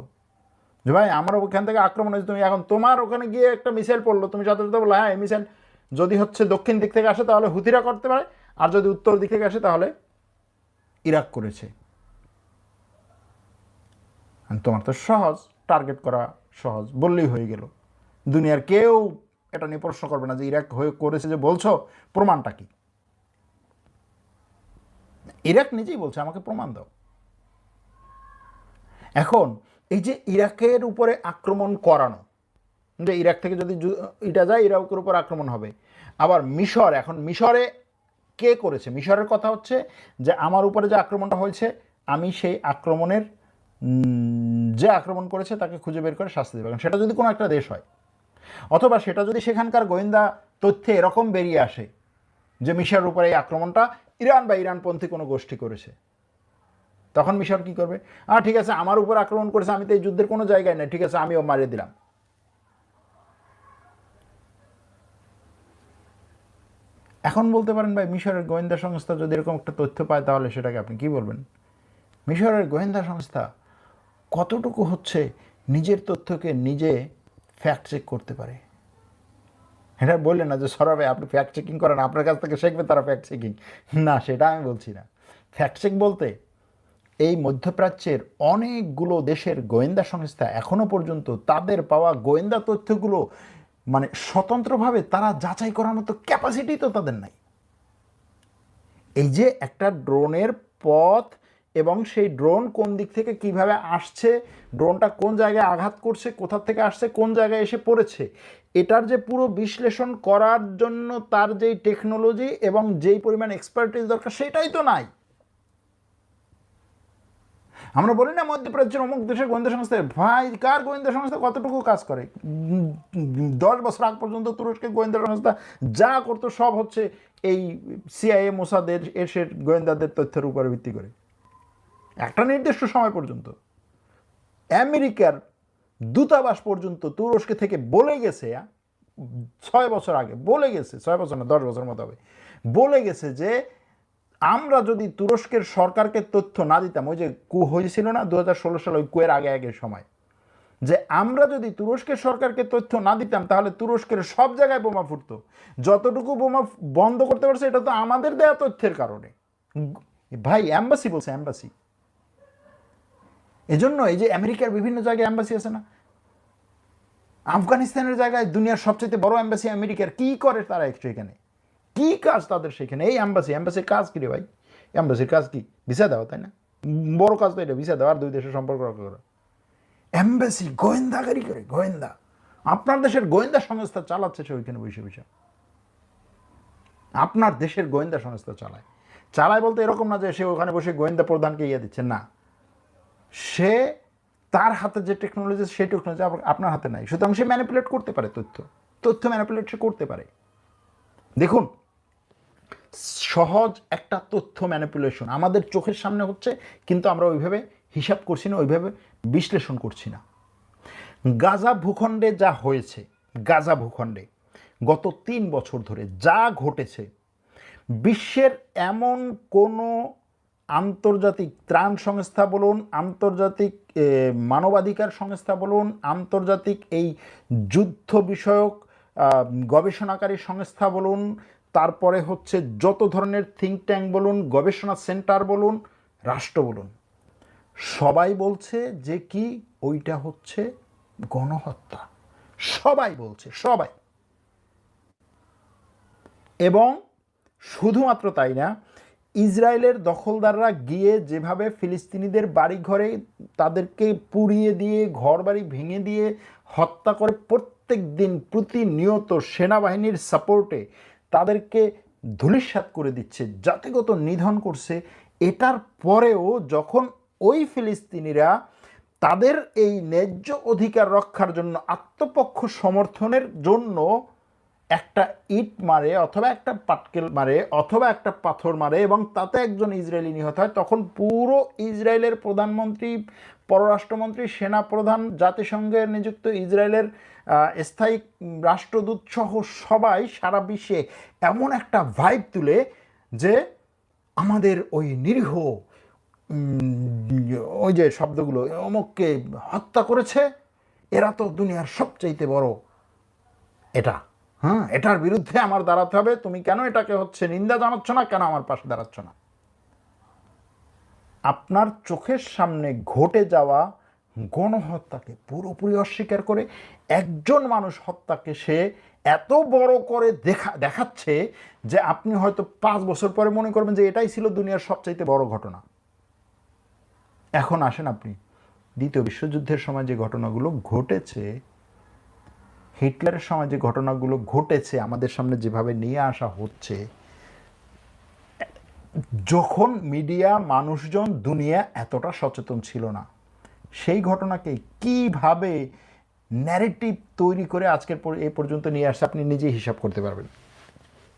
[SPEAKER 1] যে ভাই আমার ওখান থেকে আক্রমণ হয়েছে, তুমি এখন তোমার ওখানে গিয়ে একটা মিসাইল পড়লো, তুমি সাথে সাথে বলো হ্যাঁ এই মিসাইল যদি হচ্ছে দক্ষিণ দিক থেকে আসে তাহলে হুতিরা করতে পারে, আর যদি উত্তর দিক থেকে আসে তাহলে ইরাক করেছে। তোমার তো সহজ, টার্গেট করা সহজ, বললেই হয়ে গেল। দুনিয়ার কেউ এটা নিয়ে প্রশ্ন করবে না যে ইরাক হয়ে করেছে যে বলছো, প্রমাণটা কি? ইরাক নিজেই বলছে আমাকে প্রমাণ দাও। এখন এই যে ইরাকের উপরে আক্রমণ করানো, যে ইরাক থেকে যদি এটা যায় ইরাকের উপর আক্রমণ হবে। আবার মিশর, এখন মিশরে কে করেছে? মিশরের কথা হচ্ছে যে আমার উপরে যে আক্রমণটা হয়েছে আমি সেই আক্রমণের যে আক্রমণ করেছে তাকে খুঁজে বের করে শাস্তি দেবে, সেটা যদি কোনো একটা দেশ হয়, অথবা সেটা যদি সেখানকার গোয়েন্দা তথ্যে এরকম বেরিয়ে আসে যে মিশরের উপরে এই আক্রমণটা ইরান বা ইরানপন্থী কোনো গোষ্ঠী করেছে, তখন মিশর কী করবে? ঠিক আছে আমার উপর আক্রমণ করেছে, আমি তো এই যুদ্ধের কোনো জায়গায় নেই, ঠিক আছে আমিও মারিয়ে দিলাম। এখন বলতে পারেন ভাই মিশরের গোয়েন্দা সংস্থা যদি এরকম একটা তথ্য পায় তাহলে সেটাকে আপনি কি বলবেন? মিশরের গোয়েন্দা সংস্থা কতটুকু হচ্ছে নিজের তথ্যকে নিজে ফ্যাক্ট চেক করতে পারে? এটা বললেন না যে সরা ভাই আপনি ফ্যাক্ট চেকিং করেন, আপনার কাছ থেকে শিখবে তারা ফ্যাক্ট চেকিং, না সেটা আমি বলছি না। ফ্যাক্ট চেক বলতে এই মধ্যপ্রাচ্যের অনেকগুলো দেশের গোয়েন্দা সংস্থা এখনো পর্যন্ত তাদের পাওয়া গোয়েন্দা তথ্যগুলো মানে স্বতন্ত্রভাবে তারা যাচাই করার মতো ক্যাপাসিটি তো তাদের নাই। এই যে একটা ড্রোনের পথ এবং সেই ড্রোন কোন দিক থেকে কিভাবে আসছে, ড্রোনটা কোন জায়গায় আঘাত করছে, কোথা থেকে আসছে, কোন জায়গায় এসে পড়েছে, এটার যে পুরো বিশ্লেষণ করার জন্য তার যেই টেকনোলজি এবং যেই পরিমাণ এক্সপার্টিস দরকার সেটাই তো নাই। আমরা বলি না মধ্যপ্রাচ্যের অমুক দেশের গোয়েন্দা সংস্থা, ভাই কার গোয়েন্দা সংস্থা কতটুকু কাজ করে? 10 বছর আগ পর্যন্ত তুরস্কের গোয়েন্দা সংস্থা যা করতো সব হচ্ছে এই সিআইএ মোসাদের এসের গোয়েন্দাদের তথ্যের উপরে ভিত্তি করে। একটা নির্দিষ্ট সময় পর্যন্ত আমেরিকার দূতাবাস পর্যন্ত তুরস্কে থেকে বলে গেছে 6 বছর আগে বলে গেছে, 6 বছর না 10 বছর মতো হবে, বলে গেছে যে আমরা যদি তুরস্কের সরকারকে তথ্য না দিতাম, ওই যে কু হয়েছিল না 2016 সালে, ওই কুয়ের আগের সময়, যে আমরা যদি তুরস্কের সরকারকে তথ্য না দিতাম তাহলে তুরস্কের সব জায়গায় বোমা ফুটতো, যতটুকু বোমা বন্ধ করতে পারছে এটা তো আমাদের দেয়া তথ্যের কারণে। ভাই অ্যাম্বাসি বলছে, অ্যাম্বাসি। এজন্য এই যে আমেরিকার বিভিন্ন জায়গায় অ্যাম্বাসি আছে না, আফগানিস্তানের জায়গায় দুনিয়ার সবচেয়ে বড় অ্যাম্বাসি আমেরিকার, কি করে তারা একটু এখানে, কি কাজ তাদের সেখানে? এই অ্যাম্বাসির কাজ কি রে ভাই? অ্যাম্বাসির কাজ কি? ভিসা দেওয়া, তাই না? বড় কাজ তো এটা, ভিসা দেওয়া আর দুই দেশের সম্পর্ক রক্ষা করা। অ্যাম্বাসি গোয়েন্দাগারি করে, গোয়েন্দা, আপনার দেশের গোয়েন্দা সংস্থা চালাচ্ছে সে ওইখানে বসে বসে, আপনার দেশের গোয়েন্দা সংস্থা চালায়। চালায় বলতে এরকম না যে সে ওখানে বসে গোয়েন্দা প্রধানকে ইয়ে দিচ্ছে, না, সে তার হাতে যে টেকনোলজি সেই টেকনোলজি আপনার হাতে নাই, সুতরাং সে ম্যানিপুলেট করতে পারে, তথ্য ম্যানিপুলেট সে করতে পারে। দেখুন সহজ একটা তথ্য ম্যানিপুলেশন আমাদের চোখের সামনে হচ্ছে, কিন্তু আমরা ওইভাবে হিসাব করছি না, ওইভাবে বিশ্লেষণ করছি না। গাজা ভূখণ্ডে যা হয়েছে, গাজা ভূখণ্ডে গত 3 বছর ধরে যা ঘটেছে, বিশ্বের এমন কোনো আন্তর্জাতিক ত্রাণ সংস্থা বলুন, আন্তর্জাতিক মানবাধিকার সংস্থা বলুন, আন্তর্জাতিক এই যুদ্ধ বিষয়ক গবেষণাকারী সংস্থা বলুন, তারপরে হচ্ছে যত ধরনের থিঙ্ক ট্যাঙ্ক বলুন, গবেষণা সেন্টার বলুন, রাষ্ট্র বলুন, সবাই বলছে যে কি ওইটা হচ্ছে গণহত্যা। সবাই বলছে, সবাই। এবং শুধুমাত্র তাই না, ইসরায়েলের দখলদাররা গিয়ে যেভাবে ফিলিস্তিনিদের বাড়িঘরে তাদেরকে পুড়িয়ে দিয়ে ঘরবাড়ি ভেঙে দিয়ে হত্যা করে, প্রত্যেক দিন প্রতিনিয়ত সেনাবাহিনীর সাপোর্টে তাদেরকে ধূলিসাৎ করে দিচ্ছে, জাতিগত নিধন করছে, এটার পরেও যখন ওই ফিলিস্তিনিরা তাদের এই ন্যায্য অধিকার রক্ষার জন্য আত্মপক্ষ সমর্থনের জন্য একটা ইট মারে অথবা একটা পাটকেল মারে অথবা একটা পাথর মারে এবং তাতে একজন ইসরায়েলি নিহত হয়, তখন পুরো ইসরায়েলের প্রধানমন্ত্রী, পররাষ্ট্রমন্ত্রী, সেনাপ্রধান, জাতিসংঘের নিযুক্ত ইসরায়েলের স্থায়ী রাষ্ট্রদূত সহ সবাই সারা বিশ্বে এমন একটা ভাইব তুলে যে আমাদের ওই নিরীহ ওই যে শব্দগুলো, অমুককে হত্যা করেছে, এরা তো দুনিয়ার সবচাইতে বড় এটা, হ্যাঁ, এটার বিরুদ্ধে আমার দাঁড়াতে হবে, তুমি কেন এটাকে হচ্ছে নিন্দা জানাচ্ছ না, কেন আমার পাশে দাঁড়াচ্ছ না? আপনার চোখের সামনে ঘটে যাওয়া গণহত্যাকে পুরোপুরি অস্বীকার করে একজন মানুষ হত্যাকে সে এত বড় করে দেখাচ্ছে যে আপনি হয়তো 5 বছর পরে মনে করবেন যে এটাই ছিল দুনিয়ার সবচাইতে বড় ঘটনা। এখন আসেন আপনি দ্বিতীয় বিশ্বযুদ্ধের সময় যে ঘটনাগুলো ঘটেছে, হিটলারের সময় যে ঘটনাগুলো ঘটেছে আমাদের সামনে যেভাবে নিয়ে আসা হচ্ছে, যখন মিডিয়া, মানুষজন, দুনিয়া এতটা সচেতন ছিল না, সেই ঘটনাকে কিভাবে ন্যারেটিভ তৈরি করে আজকের এ পর্যন্ত নিয়ে আসছে আপনি নিজেই হিসাব করতে পারবেন।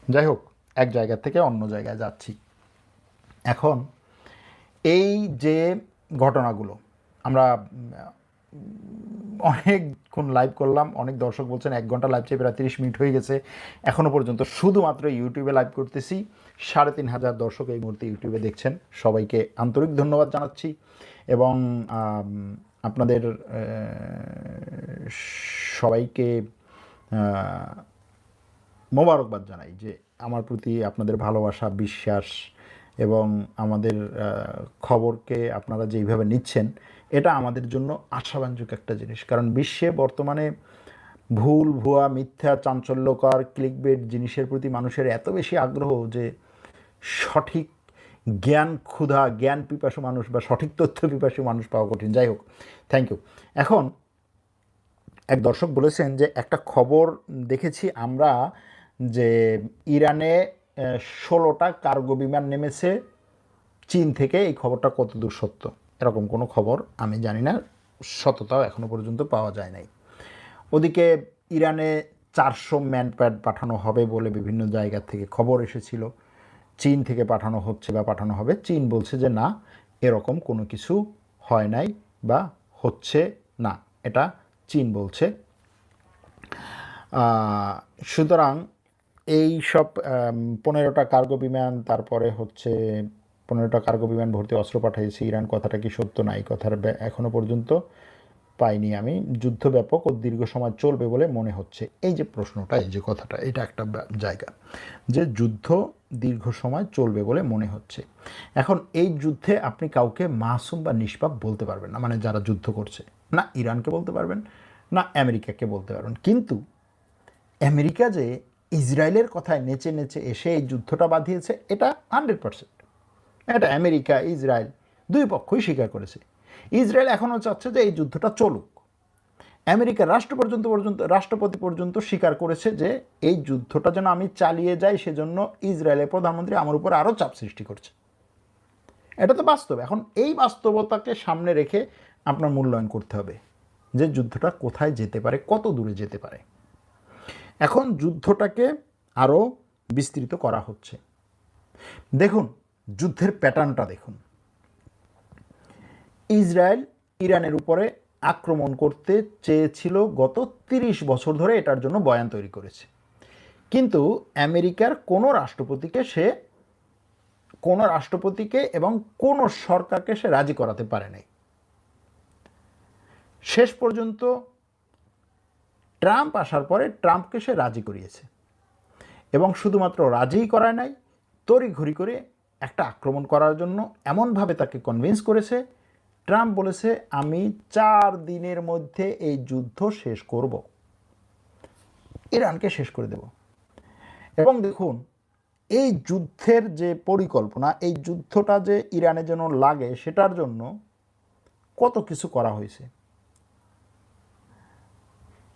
[SPEAKER 1] যাই হোক, এক জায়গা থেকে অন্য জায়গায় যাচ্ছি। এখন এই যে ঘটনাগুলো আমরা অনেকক্ষণ লাইভ করলাম, অনেক দর্শক বলছেন 1 ঘন্টা লাইভ চেয়ে প্রায় 30 মিনিট হয়ে গেছে, এখনও পর্যন্ত শুধুমাত্র ইউটিউবে লাইভ করতেছি। 3500 দর্শক এই মুহূর্তে ইউটিউবে দেখছেন, সবাইকে আন্তরিক ধন্যবাদ জানাচ্ছি এবং আপনাদের সবাইকে মোবারকবাদ জানাই যে আমার প্রতি আপনাদের ভালোবাসা, বিশ্বাস এবং আমাদের খবরকে আপনারা যেইভাবে নিচ্ছেন, এটা আমাদের জন্য আশাব্যঞ্জক একটা জিনিস। কারণ বিশ্বে বর্তমানে ভুল, ভুয়া, মিথ্যা, চাঞ্চল্যকর, ক্লিকবেট জিনিসের প্রতি মানুষের এত বেশি আগ্রহ যে সঠিক জ্ঞান ক্ষুধা, জ্ঞান পিপাসু মানুষ বা সঠিক তথ্য পিপাসু মানুষ পাওয়া কঠিন। যাই হোক, থ্যাংক ইউ। এখন এক দর্শক বলেছেন যে একটা খবর দেখেছি আমরা যে ইরানে 16টা কার্গো বিমান নেমেছে চীন থেকে। এই খবরটা কতদূর সত্য? এরকম কোনো খবর আমি জানি না, সততাও এখনও পর্যন্ত পাওয়া যায় নাই। ওদিকে ইরানে 400 ম্যানপ্যাড পাঠানো হবে বলে বিভিন্ন জায়গা থেকে খবর এসেছিল, চীন থেকে পাঠানো হচ্ছে বা পাঠানো হবে। চীন বলছে যে না, এরকম কোনো কিছু হয় নাই বা হচ্ছে না, এটা চীন বলছে। সুতরাং এই সব 15টা কার্গো বিমান, তারপরে হচ্ছে 15টা কার্গো বিমান ভর্তি অস্ত্র পাঠিয়েছে ইরান, কথাটা কি সত্য? না, এই কথার এখনও পর্যন্ত পাইনি আমি। যুদ্ধ ব্যাপক ও দীর্ঘ সময় চলবে বলে মনে হচ্ছে। এই যে প্রশ্নটা, এই যে কথাটা, এটা একটা জায়গা যে যুদ্ধ দীর্ঘ সময় চলবে বলে মনে হচ্ছে। এখন এই যুদ্ধে আপনি কাউকে মাসুম বা নিষ্পাপ বলতে পারবেন না, মানে যারা যুদ্ধ করছে, না ইরানকে বলতে পারবেন না আমেরিকাকে বলতে পারবেন। কিন্তু আমেরিকা যে ইসরায়েলের কথায় নেচে নেচে এসে এই যুদ্ধটা বাঁধিয়েছে, এটা 100%। এটা আমেরিকা, ইসরায়েল দুই পক্ষই স্বীকার করেছে। ইসরায়েল এখনও চাচ্ছে যে এই যুদ্ধটা চলুক। আমেরিকার রাষ্ট্রপতি পর্যন্ত স্বীকার করেছে যে এই যুদ্ধটা যেন আমি চালিয়ে যাই, সেজন্য ইসরায়েলের প্রধানমন্ত্রী আমার উপর আরও চাপ সৃষ্টি করছে। এটা তো বাস্তব। এখন এই বাস্তবতাকে সামনে রেখে আপনার মূল্যায়ন করতে হবে যে যুদ্ধটা কোথায় যেতে পারে, কত দূরে যেতে পারে। এখন যুদ্ধটাকে আরও বিস্তৃত করা হচ্ছে। দেখুন যুদ্ধের প্যাটার্নটা দেখুন। ইসরায়েল ইরানের উপরে আক্রমণ করতে চেয়েছিল গত 30 বছর ধরে, এটার জন্য বয়ান তৈরি করেছে। কিন্তু আমেরিকার কোনো রাষ্ট্রপতিকে এবং কোনো সরকারকে সে রাজি করাতে পারে নাই। শেষ পর্যন্ত ট্রাম্প আসার পরে ট্রাম্পকে সে রাজি করিয়েছে এবং শুধুমাত্র রাজিই করায় নাই, তড়িঘড়ি করে একটা আক্রমণ করার জন্য এমনভাবে তাকে কনভিন্স করেছে। ট্রাম্প বলেছে আমি 4 দিনের মধ্যে এই যুদ্ধ শেষ করব, ইরানকে শেষ করে দেব। এবং দেখুন এই যুদ্ধের যে পরিকল্পনা, এই যুদ্ধটা যে ইরানে যেন লাগে সেটার জন্য কত কিছু করা হয়েছে।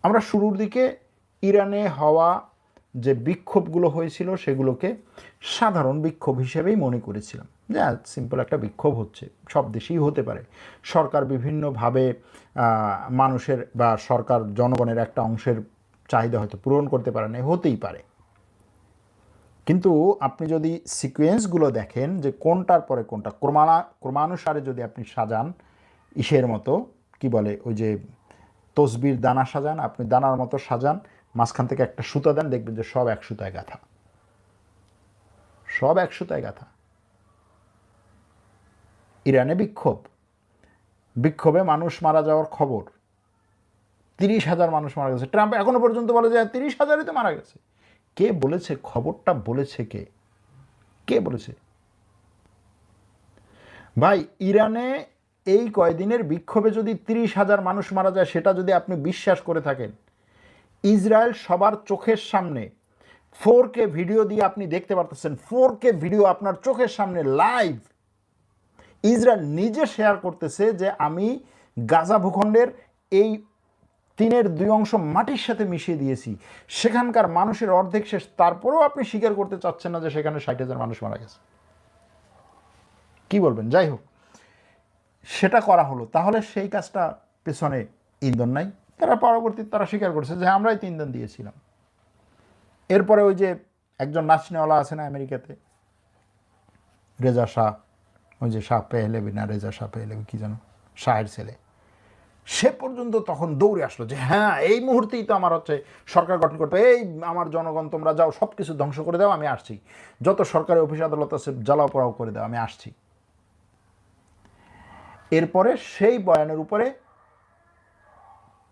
[SPEAKER 1] আমরা শুরুর দিকে ইরানে হওয়া যে বিক্ষোভগুলো হয়েছিল সেগুলোকে সাধারণ বিক্ষোভ হিসেবেই মনে করেছিলাম, যে সিম্পল একটা বিক্ষোভ হচ্ছে, সব দেশেই হতে পারে। সরকার বিভিন্নভাবে মানুষের বা সরকার জনগণের একটা অংশের চাহিদা হয়তো পূরণ করতে পারে না, হতেই পারে। কিন্তু আপনি যদি সিকোয়েন্সগুলো দেখেন যে কোনটার পরে কোনটা ক্রমানুসারে যদি আপনি সাজান, ইসের মতো কি বলে ওই যে তসবির দানা সাজান, আপনি দানার মতো সাজান, মাঝখান থেকে একটা সুতা দেন, দেখবেন যে সব এক সুতায় গাঁথা, সব এক সুতায় গাঁথা। ইরানে বিক্ষোভে মানুষ মারা যাওয়ার খবর, 30,000 মানুষ মারা গেছে। ট্রাম্প এখনো পর্যন্ত বলে যে 30,000-ই তো মারা গেছে। কে বলেছে? খবরটা বলেছে কে? কে বলেছে? ভাই, ইরানে এই কয়দিনের বিক্ষোভে যদি 30,000 মানুষ মারা যায়, সেটা যদি আপনি বিশ্বাস করে থাকেন, ইসরায়েল সবার চোখের সামনে 4K ভিডিও দিয়ে আপনি দেখতে পারতেছেন, 4K ভিডিও আপনার চোখের সামনে লাইভ ইসরায়েল নিজে শেয়ার করতেছে যে আমি গাজা ভূখণ্ডের এই 3/2 অংশ মাটির সাথে মিশিয়ে দিয়েছি, সেখানকার মানুষের অর্ধেক শেষ। তারপরেও আপনি স্বীকার করতে চাচ্ছেন না যে সেখানে 60,000 মানুষ মারা গেছে। কি বলবেন? যাই হোক, সেটা করা হলো। তাহলে সেই কাজটা পেছনে ইন্ধন নাই? তারা স্বীকার করছে যে আমরাই তো ইন্ধন দিয়েছিলাম। এরপরে ওই যে একজন নাচনেওয়ালা আছে না আমেরিকাতে, রেজা শাহ, ওই যে শাহ পেহলেবি না, রেজা শাহ পেহলেবি কি যেন, শাহের ছেলে, সে পর্যন্ত তখন দৌড়ে আসলো যে হ্যাঁ, এই মুহূর্তেই তো আমার হচ্ছে সরকার গঠন করতে, এই আমার জনগণ তোমরা যাও, সব কিছু ধ্বংস করে দাও, আমি আসছি, যত সরকারি অফিস আদালত আছে জ্বালাও পোড়াও করে দাও, আমি আসছি। এরপরে সেই বয়ানের উপরে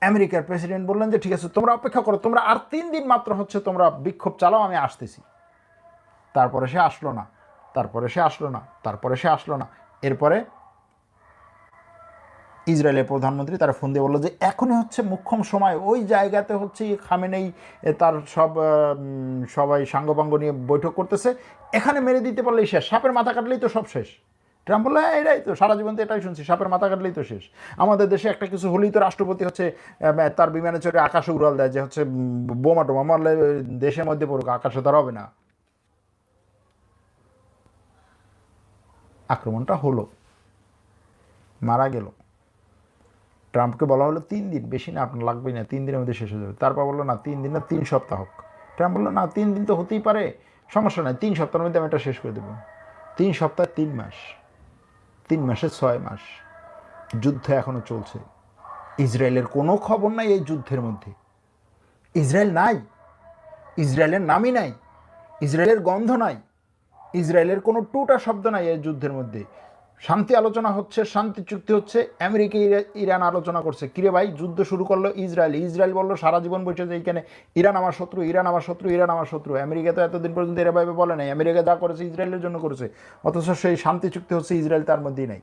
[SPEAKER 1] আমেরিকার প্রেসিডেন্ট বললেন যে ঠিক আছে, তোমরা অপেক্ষা করো, তোমরা আর 3 দিন মাত্র হচ্ছে তোমরা বিক্ষোভ চালাও, আমি আসতেছি। তারপরে সে আসলো না, এরপরে ইসরায়েলের প্রধানমন্ত্রী তারা ফোন দিয়ে বললো যে এখনই হচ্ছে মোক্ষম সময়, ওই জায়গাতে হচ্ছে খামেনেই তার সবাই সাঙ্গপাঙ্গ নিয়ে বৈঠক করতেছে, এখানে মেরে দিতে পারলেই শেষ, সাপের মাথা কাটলেই তো সব শেষ। ট্রাম্প বললো হ্যাঁ, এটাই তো, সারা জীবন তো এটাই শুনছি, সাপের মাথা কাটলেই তো শেষ। আমাদের দেশে একটা কিছু হলেই তো রাষ্ট্রপতি হচ্ছে তার বিমানে চড়ে আকাশে উড়াল দেয় যে হচ্ছে বোমা টোমা মারলে দেশের মধ্যে পড়ুক, আকাশে তার হবে না। আক্রমণটা হলো, মারা গেল। ট্রাম্পকে বলা হলো 3 দিন, বেশি না, আপনার লাগবেই না, 3 দিনের মধ্যে শেষ হয়ে যাবে। তারপর বললো না 3 দিন না, 3 সপ্তাহ হোক। ট্রাম্প বললো না, 3 দিন তো হতেই পারে, সমস্যা নাই, 3 সপ্তাহের মধ্যে আমি এটা শেষ করে দেবো। 3 সপ্তাহ 3 মাস, 3 মাসে 6 মাস যুদ্ধ এখনো চলছে। ইসরায়েলের কোনো খবর নাই এই যুদ্ধের মধ্যে, ইসরায়েল নাই, ইসরায়েলের নামই নাই, ইসরায়েলের গন্ধ নাই, ইসরায়েলের কোনো টুটা শব্দ নাই এই যুদ্ধের মধ্যে। শান্তি আলোচনা হচ্ছে, শান্তি চুক্তি হচ্ছে, আমেরিকা ইরান আলোচনা করছে, কিরে ভাই যুদ্ধ শুরু করলো ইসরায়েল বললো সারা জীবন বসে যে এইখানে ইরান আমার শত্রু, ইরান আমার শত্রু, ইরান আমার শত্রু। আমেরিকা তো এতদিন পর্যন্ত এরা ভাবে বলে নাই, আমেরিকা যা করেছে ইসরায়েলের জন্য করেছে, অথচ সেই শান্তি চুক্তি হচ্ছে, ইসরায়েল তার মধ্যেই নাই।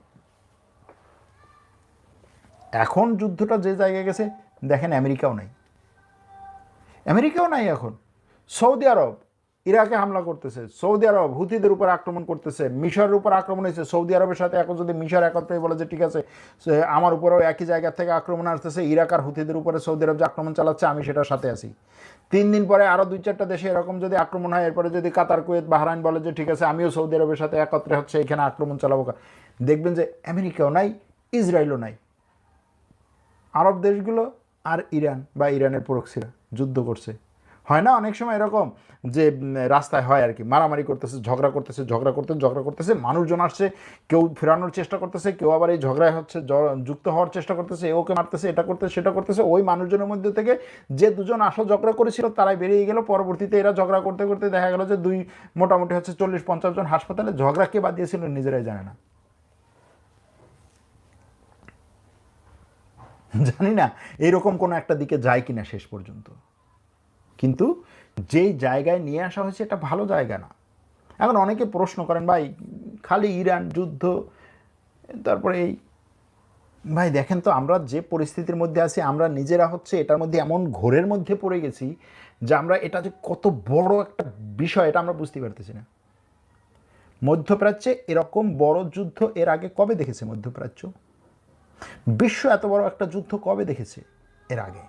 [SPEAKER 1] এখন যুদ্ধটা যে জায়গায় গেছে দেখেন, আমেরিকাও নাই, এখন সৌদি আরব ইরাকে হামলা করতেছে, সৌদি আরব হুথিদের উপর আক্রমণ করতেছে, মিশরের উপর আক্রমণ হয়েছে, সৌদি আরবের সাথে এখন যদি মিশর একত্রে বলে যে ঠিক আছে আমার উপরেও একই জায়গা থেকে আক্রমণ আসতেছে, ইরাক আর হুথিদের উপরে সৌদি আরব যে আক্রমণ চালাচ্ছে আমি সেটার সাথে আছি। 3 দিন পরে আরও 2-4টা দেশে এরকম যদি আক্রমণ হয়, এরপরে যদি কাতার, কুয়েত, বাহরাইন বলে যে ঠিক আছে আমিও সৌদি আরবের সাথে একত্রে হচ্ছে এখানে আক্রমণ চালাবো, দেখবেন যে আমেরিকাও নাই, ইসরায়েলও নাই, আরব দেশগুলো আর ইরান বা ইরানের প্রক্সিরা যুদ্ধ করছে। হয় না অনেক সময় এরকম যে রাস্তায় হয় আর কি, মারামারি করতেছে, ঝগড়া করতেছে, মানুষজন আসছে, কেউ ফেরানোর চেষ্টা করতেছে, কেউ আবার এই ঝগড়ায় হচ্ছে যুক্ত হওয়ার চেষ্টা করতেছে, ওকে মারতেছে, এটা করতেছে, সেটা করতেছে। ওই মানুষজনের মধ্যে থেকে যে 2জন আসল ঝগড়া করেছিল তারাই বেরিয়ে গেল, পরবর্তীতে এরা ঝগড়া করতে করতে দেখা গেল যে মোটামুটি হচ্ছে 40-50 জন হাসপাতালে। ঝগড়া কে বাদ দিয়েছিল নিজেরাই জানে না, জানি না এইরকম কোনো একটা দিকে যায় কিনা শেষ পর্যন্ত। কিন্তু যেই জায়গায় নিয়ে আসা হয়েছে এটা ভালো জায়গা না। এখন অনেকে প্রশ্ন করেন ভাই খালি ইরান যুদ্ধ, তারপরে এই, ভাই দেখেন তো আমরা যে পরিস্থিতির মধ্যে আছি, আমরা নিজেরা হচ্ছে এটার মধ্যে এমন ঘোরের মধ্যে পড়ে গেছি যে আমরা এটা যে কত বড় একটা বিষয় এটা আমরা বুঝতে পারতেছি না। মধ্যপ্রাচ্যে এরকম বড় যুদ্ধ এর আগে কবে দেখেছে মধ্যপ্রাচ্য? বিশ্ব এত বড় একটা যুদ্ধ কবে দেখেছে এর আগে?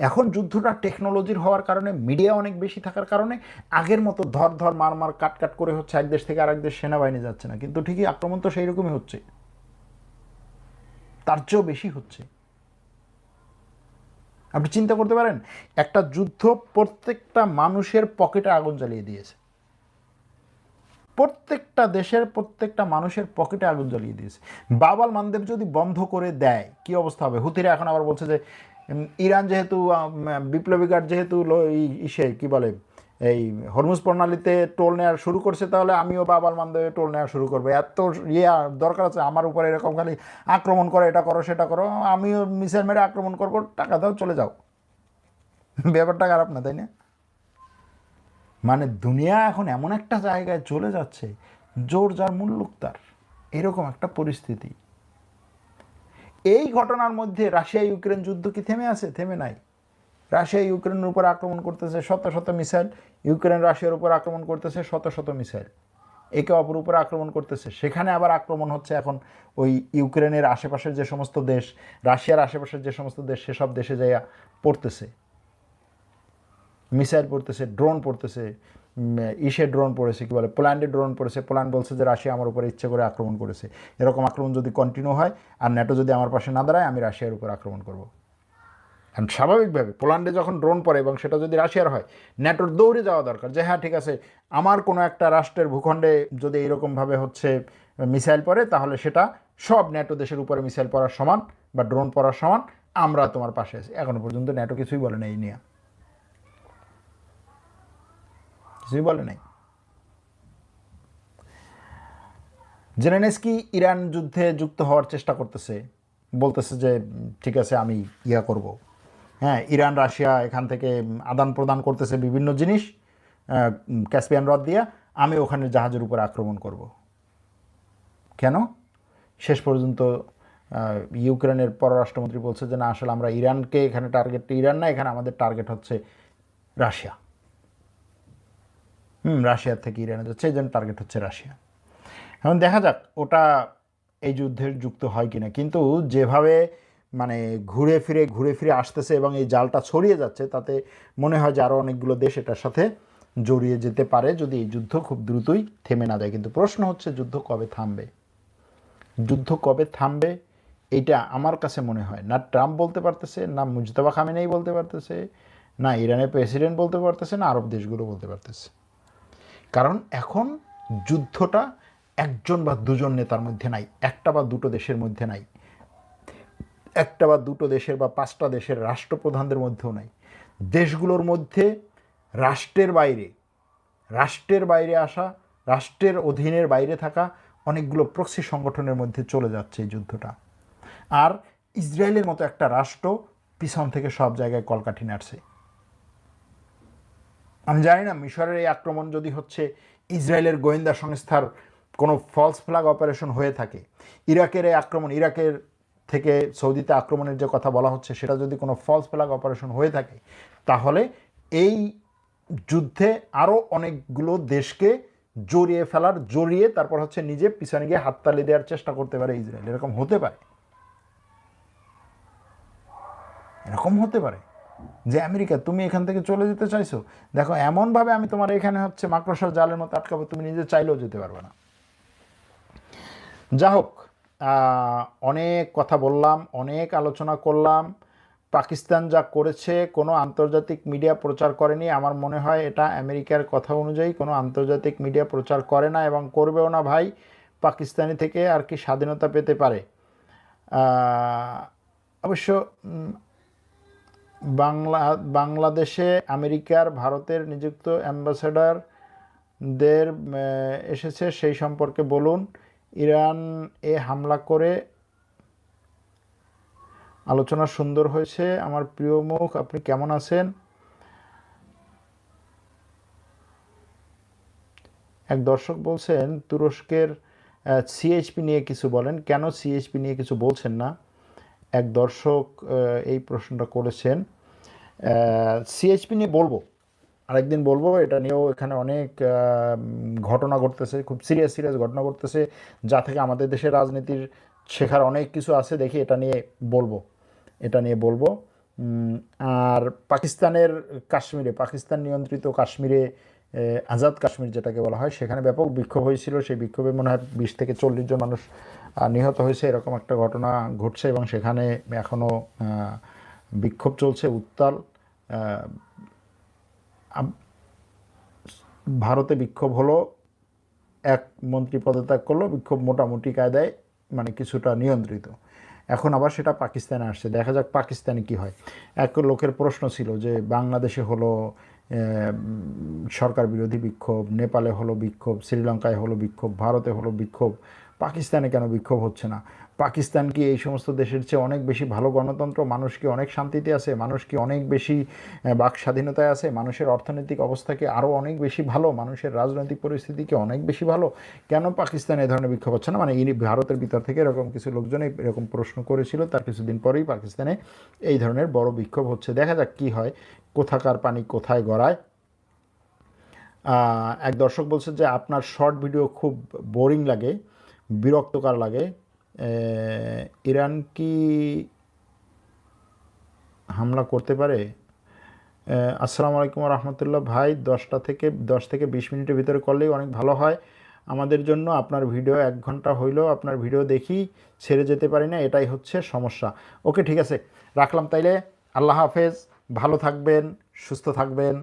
[SPEAKER 1] এখন যুদ্ধটা টেকনোলজির হওয়ার কারণে, মিডিয়া অনেক বেশি থাকার কারণে আগের মতো ধর মার কাট করে হচ্ছে এক দেশ থেকে আরেক দেশ সেনাবাহিনী যাচ্ছে না, কিন্তু ঠিকই আক্রমণ তো সেই রকমই হচ্ছে, তার চেয়েও বেশি হচ্ছে। আপনি চিন্তা করতে পারেন, একটা যুদ্ধ প্রত্যেকটা মানুষের পকেটে আগুন জ্বালিয়ে দিয়েছে, প্রত্যেকটা দেশের প্রত্যেকটা মানুষের পকেটে আগুন জ্বালিয়ে দিয়েছে। বাবাল মানদেব যদি বন্ধ করে দেয় কি অবস্থা হবে? হুতিরা এখন আবার বলছে যে ইরান যেহেতু বিপ্লবী গার্ড যেহেতু ইসে কি বলে এই হরমুজ প্রণালীতে টোল নেওয়া শুরু করছে, তাহলে আমিও বাবাল মানদেবে টোল নেওয়া শুরু করবো। এত দরকার আছে আমার উপরে এরকম খালি আক্রমণ করো, এটা করো সেটা করো, আমিও মিসাইল মেরে আক্রমণ করবো, টাকা দাও চলে যাও। ব্যাপারটা খারাপ না, তাই না? মানে দুনিয়া এখন এমন একটা জায়গায় চলে যাচ্ছে, জোর যার মুল্লুক তার, এরকম একটা পরিস্থিতি। এই ঘটনার মধ্যে রাশিয়া ইউক্রেন যুদ্ধ কি থেমে আছে? থেমে নাই। রাশিয়া ইউক্রেনের উপর আক্রমণ করতেছে শত শত মিসাইল, ইউক্রেন রাশিয়ার উপর আক্রমণ করতেছে শত শত মিসাইল, একে অপর উপর আক্রমণ করতেছে। সেখানে আবার আক্রমণ হচ্ছে এখন ওই ইউক্রেনের আশেপাশের যে সমস্ত দেশ, রাশিয়ার আশেপাশের যে সমস্ত দেশ, সেসব দেশে যাইয়া পড়তেছে, মিসাইল পড়তেছে, ড্রোন পড়তেছে। ড্রোন পড়েছে, কি বলে পোল্যান্ডে ড্রোন পড়েছে। পোল্যান্ড বলছে যে রাশিয়া আমার উপরে ইচ্ছে করে আক্রমণ করেছে। এরকম আক্রমণ যদি কন্টিনিউ হয় আর ন্যাটো যদি আমার পাশে না দাঁড়ায়, আমি রাশিয়ার উপর আক্রমণ করব। কারণ স্বাভাবিকভাবে পোল্যান্ডে যখন ড্রোন পড়ে এবং সেটা যদি রাশিয়ার হয়, ন্যাটোর দৌড়ে যাওয়া দরকার যে হ্যাঁ ঠিক আছে, আমার কোনো একটা রাষ্ট্রের ভূখণ্ডে যদি এইরকমভাবে হচ্ছে মিসাইল পড়ে, তাহলে সেটা সব ন্যাটো দেশের উপরে মিসাইল পড়ার সমান বা ড্রোন পড়ার সমান, আমরা তোমার পাশে আছি। এখনও পর্যন্ত ন্যাটো কিছুই বলে না, এই নিয়ে কিছুই বলে নাই। জেলেনস্কি ইরান যুদ্ধে যুক্ত হওয়ার চেষ্টা করতেছে, বলতেছে যে ঠিক আছে আমি করব। হ্যাঁ, ইরান রাশিয়া এখান থেকে আদান প্রদান করতেছে বিভিন্ন জিনিস ক্যাসপিয়ান হ্রদ দিয়ে, আমি ওখানে জাহাজের উপর আক্রমণ করব। কেন? শেষ পর্যন্ত ইউক্রেনের পররাষ্ট্রমন্ত্রী বলছে যে না, আসলে আমরা ইরানকে এখানে টার্গেট, ইরান না, এখানে আমাদের টার্গেট হচ্ছে রাশিয়া। রাশিয়ার থেকে ইরানে যাচ্ছে, এই জন্য টার্গেট হচ্ছে রাশিয়া। এখন দেখা যাক ওটা এই যুদ্ধে যুক্ত হয় কিনা। কিন্তু যেভাবে মানে ঘুরে ফিরে আসতেছে এবং এই জালটা ছড়িয়ে যাচ্ছে, তাতে মনে হয় যে আরও অনেকগুলো দেশ এটার সাথে জড়িয়ে যেতে পারে যদি এই যুদ্ধ খুব দ্রুতই থেমে না যায়। কিন্তু প্রশ্ন হচ্ছে যুদ্ধ কবে থামবে? যুদ্ধ কবে থামবে এইটা আমার কাছে মনে হয় না ট্রাম্প বলতে পারতেছে, না মুজতবা খামেনেই বলতে পারতেছে, না ইরানের প্রেসিডেন্ট বলতে পারতেছে, না আরব দেশগুলো বলতে পারতেছে। কারণ এখন যুদ্ধটা একজন বা দুজন নেতার মধ্যে নাই, একটা বা দুটো দেশের মধ্যে নাই, একটা বা দুটো দেশের বা পাঁচটা দেশের রাষ্ট্রপ্রধানদের মধ্যেও নাই। দেশগুলোর মধ্যে রাষ্ট্রের বাইরে আসা, রাষ্ট্রের অধীনের বাইরে থাকা অনেকগুলো প্রক্সি সংগঠনের মধ্যে চলে যাচ্ছে এই যুদ্ধটা। আর ইসরায়েলের মতো একটা রাষ্ট্র পিছন থেকে সব জায়গায় কলকাঠি নাড়ছে। আমি জানি না মিশরের এই আক্রমণ যদি হচ্ছে ইসরায়েলের গোয়েন্দা সংস্থার কোনো ফলস ফ্ল্যাগ অপারেশন হয়ে থাকে, ইরাকের এই আক্রমণ, ইরাকের থেকে সৌদিতে আক্রমণের যে কথা বলা হচ্ছে, সেটা যদি কোনো ফলস ফ্ল্যাগ অপারেশন হয়ে থাকে, তাহলে এই যুদ্ধে আরও অনেকগুলো দেশকে জড়িয়ে তারপর হচ্ছে নিজে পিছনে গিয়ে হাততালি দেওয়ার চেষ্টা করতে পারে ইসরায়েল। এরকম হতে পারে, এরকম হতে পারে যে আমেরিকা তুমি এখান থেকে চলে যেতে চাইছো, দেখো এমনভাবে আমি তোমার এখানে হচ্ছে মাকড়সার জালের মতো আটকাবো, তুমি নিজে চাইলেও যেতে পারবে না। যা হোক, অনেক কথা বললাম, অনেক আলোচনা করলাম। পাকিস্তান যা করেছে কোনো আন্তর্জাতিক মিডিয়া প্রচার করেনি। আমার মনে হয় এটা আমেরিকার কথা অনুযায়ী কোনো আন্তর্জাতিক মিডিয়া প্রচার করে না এবং করবেও না। ভাই, পাকিস্তানি থেকে আর কি স্বাধীনতা পেতে পারে? অবশ্য বাংলাদেশে আমেরিকার ভারতের নিযুক্ত অ্যাম্বাসেডরদের এসেছে, সেই সম্পর্কে বলুন। ইরান এ হামলা করে আলোচনা সুন্দর হয়েছে। আমার প্রিয় মুখ, আপনি কেমন আছেন? এক দর্শক বলছেন তুরস্কের সিএইচপি নিয়ে কিছু বলেন। কেন সিএইচপি নিয়ে কিছু বলছেন না? এক দর্শক এই প্রশ্নটা করেছেন। সিএইচপি নিয়ে বলবো, আরেকদিন বলবো। এটা নিয়েও এখানে অনেক ঘটনা ঘটতেছে, খুব সিরিয়াস ঘটনা ঘটতেছে, যা থেকে আমাদের দেশের রাজনীতির শেখার অনেক কিছু আছে। দেখি, এটা নিয়ে বলবো। আর পাকিস্তানের কাশ্মীরে, পাকিস্তান নিয়ন্ত্রিত কাশ্মীরে, আজাদ কাশ্মীর যেটাকে বলা হয়, সেখানে ব্যাপক বিক্ষোভ হয়েছিল। সেই বিক্ষোভে মনে হয় 20 থেকে 40 জন মানুষ নিহত হয়েছে, এরকম একটা ঘটনা ঘটছে। এবং সেখানে এখনও বিক্ষোভ চলছে উত্তাল। ভারতে বিক্ষোভ হলো, এক মন্ত্রী পদত্যাগ করলো, বিক্ষোভ মোটামুটি কায়দায় মানে কিছুটা নিয়ন্ত্রিত। এখন আবার সেটা পাকিস্তানে আসছে, দেখা যাক পাকিস্তানে কি হয়। এক লোকের প্রশ্ন ছিল যে বাংলাদেশে হলো সরকার বিরোধী বিক্ষোভ, নেপালে হলো বিক্ষোভ, শ্রীলঙ্কায় হলো বিক্ষোভ, ভারতে হলো বিক্ষোভ, পাকিস্তানে কেন বিক্ষোভ হচ্ছে না? পাকিস্তান কি এই সমস্ত দেশের চেয়ে অনেক বেশি ভালো গণতন্ত্র? মানুষ কি অনেক শান্তিতে আছে? মানুষ কি অনেক বেশি বাক স্বাধীনতায় আছে? মানুষের অর্থনৈতিক অবস্থা কি আরও অনেক বেশি ভালো? মানুষের রাজনৈতিক পরিস্থিতি কি অনেক বেশি ভালো? কেন পাকিস্তানে এই ধরনের বিক্ষোভ হচ্ছে না? মানে ভারতের ভিতর থেকে এরকম কিছু লোকজন এরকম প্রশ্ন করেছিল, তার কিছুদিন পরেই পাকিস্তানে এই ধরনের বড় বিক্ষোভ হচ্ছে। দেখা যাক কি হয়, কোথাকার পানি কোথায় গড়ায়। এক দর্শক বলছে যে আপনার শর্ট ভিডিও খুব বোরিং লাগে, বিরক্তকর লাগে। ইরান কি হামলা করতে পারে? আসসালামু আলাইকুম রহমতুল্লাহ। ভাই 10 থেকে 20 মিনিটের ভিতরে করলেই অনেক ভালো হয় আমাদের জন্য। আপনার ভিডিও 1 ঘন্টা হইলেও আপনার ভিডিও দেখি, ছেড়ে যেতে পারি না, এটাই হচ্ছে সমস্যা। ওকে, ঠিক আছে, রাখলাম তাইলে। আল্লাহ হাফেজ, ভালো থাকবেন, সুস্থ থাকবেন,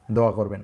[SPEAKER 1] দোয়া করবেন।